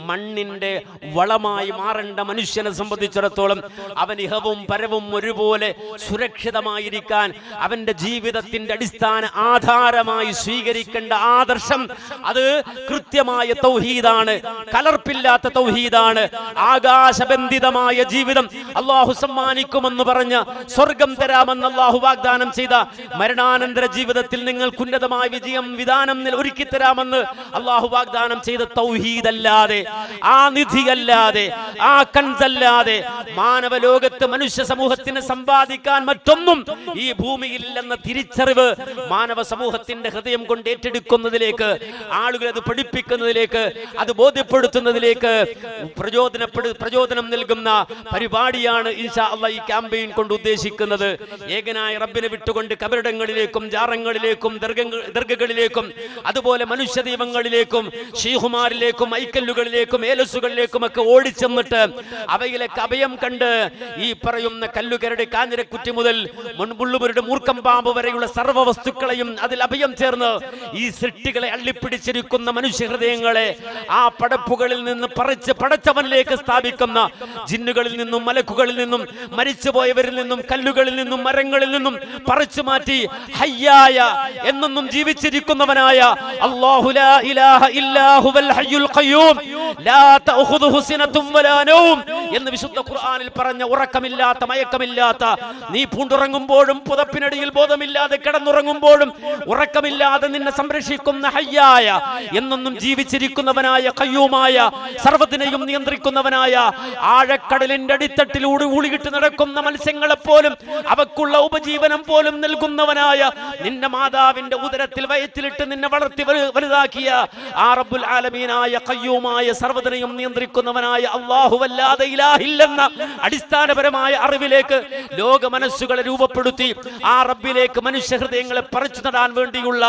മണ്ണിന്റെ വളമായി മാറേണ്ട മനുഷ്യനെ സംബന്ധിച്ചിടത്തോളം അവൻ ഇഹവും പരവും ഒരുപോലെ സുരക്ഷിതമായിരിക്കാൻ അവന്റെ ജീവിതത്തിന്റെ അടിസ്ഥാന ആധാരമായി സ്വീകരിക്കേണ്ട ആദർശം അത് കൃത്യമായ തൗഹീദാണ്, കലർപ്പില്ലാത്ത തൗഹീദാണ്. ആകാശബന്ധിതമായ ജീവിതം അള്ളാഹു സമ്മാനിക്കുമെന്ന് പറഞ്ഞ, സ്വർഗം തരാമെന്ന് അള്ളാഹു വാഗ്ദാനം ചെയ്ത, മരണാനന്തര ജീവിതത്തിൽ നിങ്ങൾക്ക് ഉന്നതമായ വിജയം വിധാനം ഒരുക്കി തരാമെന്ന് അള്ളാഹു വാഗ്ദാനം ചെയ്ത തൗഹീദല്ലാതെ, ആ നിധിയല്ലാതെ, ആ കൻസല്ലാതെ മാനവ ലോകത്ത് മനുഷ്യ സമൂഹത്തിന് സമ്പാദിക്കാൻ മറ്റൊന്നും ഈ ഭൂമിയില്ലെന്ന തിരിച്ചറിവ് മാനവ സമൂഹത്തിന്റെ ഹൃദയം കൊണ്ട് ഏറ്റെടുക്കുന്നതിലേക്ക്, ആളുകളെ അത് പഠിപ്പിക്കുന്നതിലേക്ക്, അത് ബോധ്യപ്പെടുത്തുന്നതിലേക്ക് പ്രചോദനം നൽകുന്ന പരിപാടിയാണ് ഇൻഷാ അല്ലാഹ് ഈ ക്യാമ്പയിൻ കൊണ്ട് ഉദ്ദേശിക്കുന്നത്. ഏകനായ റബ്ബിനെ വിട്ടുകൊണ്ട് കബറിടങ്ങളിലേക്കും ജാറങ്ങളിലേക്കും ദർഗകളിലേക്കും അതുപോലെ മനുഷ്യ ദൈവങ്ങളിലേക്കും ഷീഹുമാരിലേക്കും ഐക്കല്ലുകളിലേക്കും ഏലസുകളിലേക്കും ഒക്കെ ഓടിച്ചെന്നിട്ട് അവയിലേക്ക് അഭയം കണ്ട് ഈ പറയുന്ന കല്ലുകരട് കാഞ്ഞിരക്കുറ്റി മുതൽ മുള്ളുമുരുടെ മൂർക്കം പാമ്പ് വരെയുള്ള സർവ്വ വസ്തുക്കളെയും അതിൽ അഭയം ചേർന്ന് ഈ സൃഷ്ടികളെ അള്ളിപ്പിടിച്ചിരിക്കുന്ന മനുഷ്യ ഹൃദയങ്ങളെ ആ പടപ്പുകളിൽ നിന്ന് പറിച്ച് പടച്ചവനിലേക്ക് സ്ഥാപിക്കുന്ന ജിന്നുകളിൽ നിന്നും മലക്കുകളിൽ നിന്നും മരിച്ചുപോയവരിൽ നിന്നും കല്ലുകളിൽ നിന്നും മരങ്ങളിൽ നിന്നും പറിച്ചു മാറ്റി ഹയ്യായ എന്നൊന്നും ജീവിച്ചിരിക്കുന്നവനായ അല്ലാഹു ലാ ഇലാഹ ഇല്ലാ ഹുവൽ ഹയ്യുൽ ഖയ്യൂം ലാ തഅഖുദുഹു സിനതും വലാ നൗം എന്ന് വിശുദ്ധ ഖുർആനിൽ പറഞ്ഞ ഉറക്കമില്ലാത്ത മയക്കമില്ലാത്ത, നീ പൂണ്ടുറങ്ങുമ്പോഴും പുതപ്പിനടിയിൽ ബോധമില്ലാതെ കിടന്നുറങ്ങുമ്പോഴും ഉറക്കമില്ലാതെ നിന്നെ സംരക്ഷിക്കുന്ന ഹയ്യായ എന്നൊന്നും ജീവിച്ചിരിക്കുന്നവനായ ഖയ്യൂമായ, സർവ്വതിനെയും നിയന്ത്രിക്കുന്നവനായ, ആഴക്കടലിന്റെ അടിത്തട്ടിലൂടെ ഊളിയിട്ട് നടക്കുന്ന മത്സ്യങ്ങളെപ്പോലും അവക്കുള്ള ഉപജീവനം പോലും നൽകുന്നവനായ, നിന്റെ മാതാവിന്റെ ഉദരത്തിൽ വയറ്റിലിട്ട് നിന്നെ വളർത്തി വലുതാക്കിയ ആ റബ്ബുൽ ആലമീനായ ഖയ്യൂമായ, സർവ്വതിനെയും നിയന്ത്രിക്കുന്നവനായ അല്ലാഹുവല്ലാതെ ഇലാഹില്ലെന്ന അടിസ്ഥാനപരമായ അറിവിലേക്ക് ലോക മനസ്സുകളെ രൂപപ്പെടുത്തി ആ റബ്ബിലേക്ക് മനുഷ്യ ഹൃദയങ്ങളെ പറിച്ചു നടാൻ വേണ്ടിയുള്ള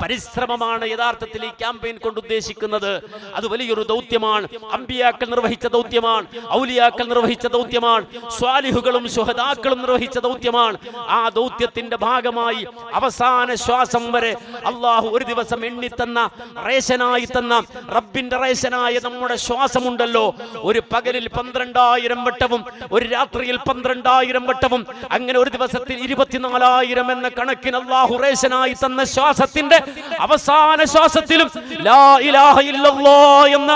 പരിശ്രമമാണ് യഥാർത്ഥത്തിൽ ഈ ക്യാമ്പയിൻ കൊണ്ട് ഉദ്ദേശിക്കുന്നത്. അത് വലിയൊരു ദൗത്യമാണ്. അമ്പിയാക്കൾ നിർവഹിച്ച ദൗത്യമാണ്, ഔലിയാക്കൾ നിർവഹിച്ച ദൗത്യമാണ്, സ്വാലിഹുകളും ശുഹദാക്കളും നിർവഹിച്ച ദൗത്യമാണ്. ആ ദൗത്യത്തിന്റെ ഭാഗമായി അവസാന ശ്വാസം വരെ അള്ളാഹു ഒരു ദിവസം എണ്ണിത്തന്ന, റേഷനായി തന്ന റബ്ബിന്റെ റേഷനായ നമ്മുടെ ശ്വാസമുണ്ടല്ലോ, ഒരു പകലിൽ 12,000 വട്ടവും ഒരു രാത്രിയിൽ 12,000 വട്ടവും, അങ്ങനെ ഒരു ദിവസത്തിൽ 24,000 എന്ന കണക്കിന് അല്ലാഹു റേഷനായി തന്ന ശ്വാസത്തിന്റെ അവസാന ശ്വാസത്തിലും ലാ ഇലാഹ ഇല്ലല്ലാഹ് എന്ന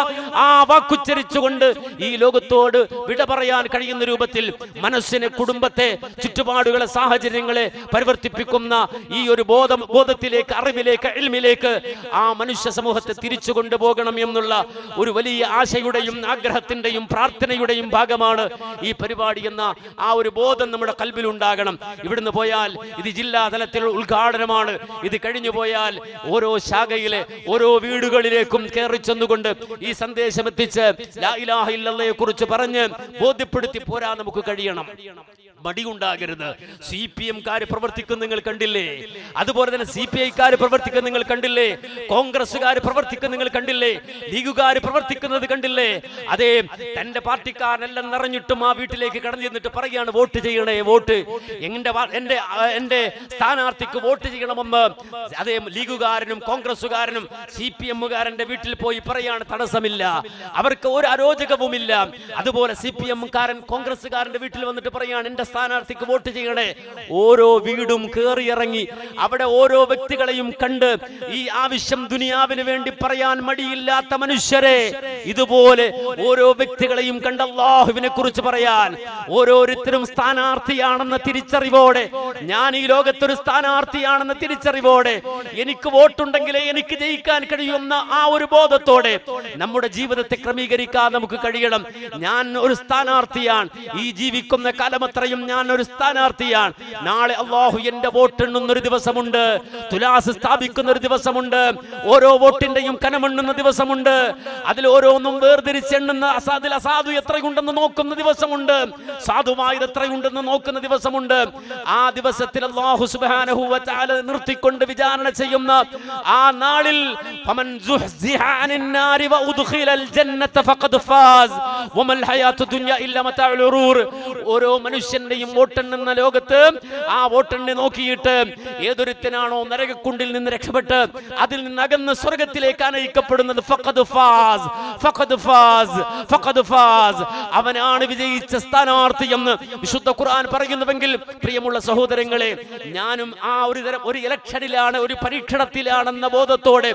ആ വാക്കുച്ചരിച്ചുകൊണ്ട് ഈ ലോകത്തോട് വിട പറയാൻ കഴിയുന്ന രൂപത്തിൽ മനസ്സിനെ, കുടുംബത്തെ, ചുറ്റുപാടുകളെ, സാഹചര്യങ്ങളെ പരിവർത്തിപ്പിക്കുന്ന ഈ ഒരു ബോധത്തിലേക്ക്, അറിവിലേക്ക്, ഇൽമിലേക്ക് ആ മനുഷ്യ സമൂഹത്തെ തിരിച്ചു കൊണ്ടുപോകണം എന്നുള്ള ഒരു വലിയ ആശയുടെയും ആഗ്രഹത്തിന്റെയും പ്രാർത്ഥനയുടെയും ഭാഗമാണ് ഈ പരിപാടി എന്ന ആ ഒരു ബോധം നമ്മുടെ കൽബിൽ ഉണ്ടാകണം. ഇവിടുന്ന് പോയാൽ ഇത് ജില്ലാ തലത്തിലുള്ള ഉദ്ഘാടനമാണ്. ഇത് കഴിഞ്ഞു പോയാൽ ഓരോ ശാഖയിലെ ഓരോ വീടുകളിലേക്കും കയറി ചെന്നുകൊണ്ട് ഈ സന്ദേശം എത്തിച്ച് ലാ ഇലാഹ ഇല്ലല്ലാഹയെ കുറിച്ച് പറഞ്ഞ് ബോധ്യപ്പെടുത്തി പോരാൻ നമുക്ക് കഴിയണം. മടിയുണ്ടാകരുത്. CPM-കാർ പ്രവർത്തിക്കുന്ന നിങ്ങൾ കണ്ടില്ലേ? അതുപോലെ തന്നെ CPI-കാർ പ്രവർത്തിക്കുന്ന നിങ്ങൾ കണ്ടില്ലേ? കോൺഗ്രസ്സുകാർ പ്രവർത്തിക്കുന്ന നിങ്ങൾ കണ്ടില്ലേ? ലീഗുകാർ പ്രവർത്തിക്കുന്നത് കണ്ടില്ലേ? അതേ, തന്റെ പാർട്ടിക്കാരനെല്ലാം നിറഞ്ഞിട്ടും ആ വീട്ടിലേക്ക് കടന്നു ചെന്നിട്ട് പറയുകയാണ്, വോട്ട് ചെയ്യണേ, വോട്ട് എന്റെ സ്ഥാനാർത്ഥിക്ക് വോട്ട് ചെയ്യണമെന്ന്. അതേ, ലീഗുകാരനും കോൺഗ്രസ്സുകാരനും CPM-കാരന്റെ വീട്ടിൽ പോയി പറയാണ്, തടസ്സമില്ല, അവർക്ക് ഒരു അരോചകവുമില്ല. അതുപോലെ CPM-കാരൻ കോൺഗ്രസ്സുകാരന്റെ വീട്ടിൽ വന്നിട്ട് പറയാണ്, എന്റെ സ്ഥാനാർത്ഥിക്ക് വോട്ട് ചെയ്യണേ. ഓരോ വീടും കയറിയിറങ്ങി അവിടെ ഓരോ വ്യക്തികളെയും കണ്ട് ഈ ആവശ്യം ദുനിയാവിന് വേണ്ടി പറയാൻ മടിയില്ലാത്ത മനുഷ്യരെ, ഇതുപോലെ ഓരോ വ്യക്തികളെയും കണ്ട് അല്ലാഹുവിനെ കുറിച്ച് പറയാൻ ഓരോരുത്തരും സ്ഥാനാർത്ഥിയാണെന്ന തിരിച്ചറിവോടെ, ഞാൻ ഈ ലോകത്തൊരു സ്ഥാനാർത്ഥിയാണെന്ന തിരിച്ചറിവോടെ, എനിക്ക് വോട്ടുണ്ടെങ്കിലേ എനിക്ക് ജയിക്കാൻ കഴിയുന്ന ആ ഒരു ബോധത്തോടെ നമ്മുടെ ജീവിതത്തെ ക്രമീകരിക്കാൻ നമുക്ക് കഴിയണം. ഞാൻ ഒരു സ്ഥാനാർത്ഥിയാണ്, ഈ ജീവിക്കുന്ന കാലമത്രയും ഞാൻ ഒരു സ്ഥാനാർത്ഥിയാണ്. നാളെ അല്ലാഹു എന്റെ വോട്ടെണ്ണുന്നൊരു ദിവസമുണ്ട്, തുലാസ് സ്ഥാപിക്കുന്ന ഒരു ദിവസമുണ്ട്, ഓരോ വോട്ടിന്റെയും കനമെണ്ണുന്ന ദിവസമുണ്ട്, അതിൽ ഓരോന്നും വേർതിരിച്ചെണ്ണുന്ന അതിൽ അസാധു എത്രയുണ്ടെന്ന് നോക്കുന്ന ദിവസമുണ്ട്, സാധുവായത് എത്രയുണ്ടെന്ന് നോക്കുന്ന ദിവസമുണ്ട്. ആ ദിവസത്തിൽ അല്ലാഹു സുബ്ഹാനഹു വ തആല നിർത്തിക്കൊണ്ട് വിചാരണ ചെയ്യുന്ന ആ നാളിൽ ഫമൻ സുഹ്സിഹ അനിൻ നാരി വ ഉദ്ഖിലൽ ജന്നത ഫഖദ് ഫാസ് വമൽ ഹയാത്തു ദുനിയ ഇല്ല മതാഉൽ ഉറൂർ. ഓരോ മനുഷ്യന്റെയും വോട്ടെണ്ണുന്ന ലോകത്ത് ആ വോട്ടെണ്ണി നോക്കിയിട്ട് ഏതൊരുത്തനാണോ നരകക്കുണ്ടിൽ നിന്ന് രക്ഷപ്പെട്ട് അതിൽ നിന്ന് അകന്ന് സ്വർഗ്ഗത്തിലേക്ക് അനയിക്കപ്പെടുന്നത് ഫഖദ് ഫാസ് ഫഖദ് ഫാസ് ഫഖദ് ഫാസ്, അവനാണ് വിജയിച്ച സ്ഥാനാർത്ഥി എന്ന് വിശുദ്ധ ഖുർആൻ പറയുന്നുവെങ്കിൽ പ്രിയമുള്ള സഹോദരങ്ങളെ, ഞാനും ആ ഒരു ഇലക്ഷനിലാണ്, ഒരു പരീക്ഷണത്തിലാണെന്ന ബോധത്തോടെ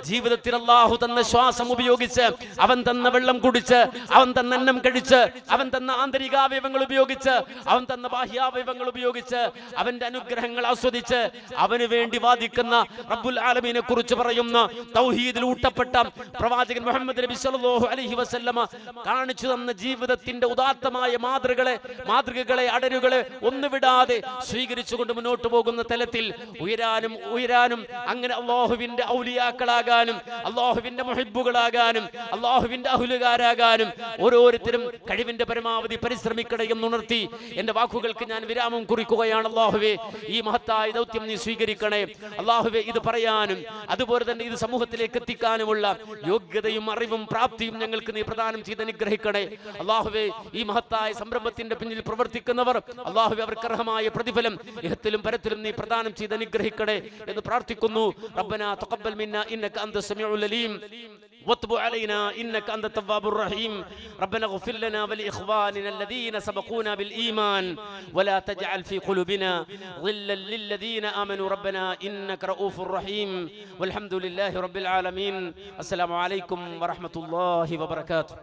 ജീവിതത്തിൽ അല്ലാഹു തന്ന ശ്വാസം ഉപയോഗിച്ച്, അവൻ തന്ന വെള്ളം കുടിച്ച്, അവൻ തന്ന അന്നം കഴിച്ച്, അവൻ തന്ന ആന്തരികാവയവങ്ങൾ ഉപയോഗിച്ച്, അവൻ തന്ന ബാഹ്യാവയവങ്ങൾ ഉപയോഗിച്ച് അവന്റെ അനുഗ്രഹങ്ങൾ ആസ്വദിച്ച് അവന് വേണ്ടി വാദിക്കുന്ന റബ്ബുൽ ആലമീനെ കുറിച്ച് പറയുന്ന തൗഹീദിൽ ഊട്ടപ്പെട്ട പ്രവാചകൻ മുഹമ്മദ് നബി സല്ലല്ലാഹു അലൈഹി വസല്ലമ കാണിച്ചു തന്ന ജീവിതത്തിന്റെ ഉദാത്തമായ മാതൃകകളെ അടരുകളെ ഒന്നുവിടാതെ സ്വീകരിച്ചുകൊണ്ട് മുന്നോട്ട് പോകുന്ന തലത്തിൽ ഉയരാനും അങ്ങനെ അല്ലാഹുവിന്റെ ഔലിയാക്കളാകാനും അല്ലാഹുവിന്റെ മുഹിബ്ബുകളാകാനും അല്ലാഹുവിന്റെ അഹ്ലുകാരാകാനും ഓരോരുത്തരും കഴിവിന്റെ പരമാവധി പരിശ്രമിക്കണേ എന്നുണർത്തി എന്റെ വാക്കുകൾക്ക് ഞാൻ വിരാമം കുറിക്കുകയാണ്. അല്ലാഹുവേ, ഈ മഹത്തായ ദൗത്യം നീ സ്വീകരിക്കണേ. അല്ലാഹുവേ, ഇത് പറയാനും അതുപോലെ തന്നെ ഇത് സമൂഹത്തിലേക്ക് എത്തിക്കാനുമുള്ള യോഗ്യതയും അറിവും പ്രാപ്തിയും ഞങ്ങൾക്ക് നീ പ്രദാനം ചെയ്ത് അനുഗ്രഹിക്കണേ. അല്ലാഹുവേ, ഈ മഹത്തായ സംരംഭത്തിന്റെ പിന്നിൽ പ്രവർത്തിക്കുന്നവർ അല്ലാഹുവേ, അവർക്ക് അർഹമായ പ്രതിഫലം ഇഹത്തിലും പരത്തിലും നീ പ്രദാനം ചെയ്ത് അനുഗ്രഹിക്കണേ എന്ന് പ്രാർത്ഥിക്കുന്നു. റബ്ബനാ തഖബ്ബൽ മിന്നാ ഇന്നക അൻത സമീഉൽ അലീം وتب علينا إنك أنت التواب الرحيم. ربنا اغفر لنا ولإخواننا الذين سبقونا بالإيمان ولا تجعل في قلوبنا غلا للذين آمنوا ربنا إنك رؤوف رحيم والحمد لله رب العالمين. السلام عليكم ورحمة الله وبركاته.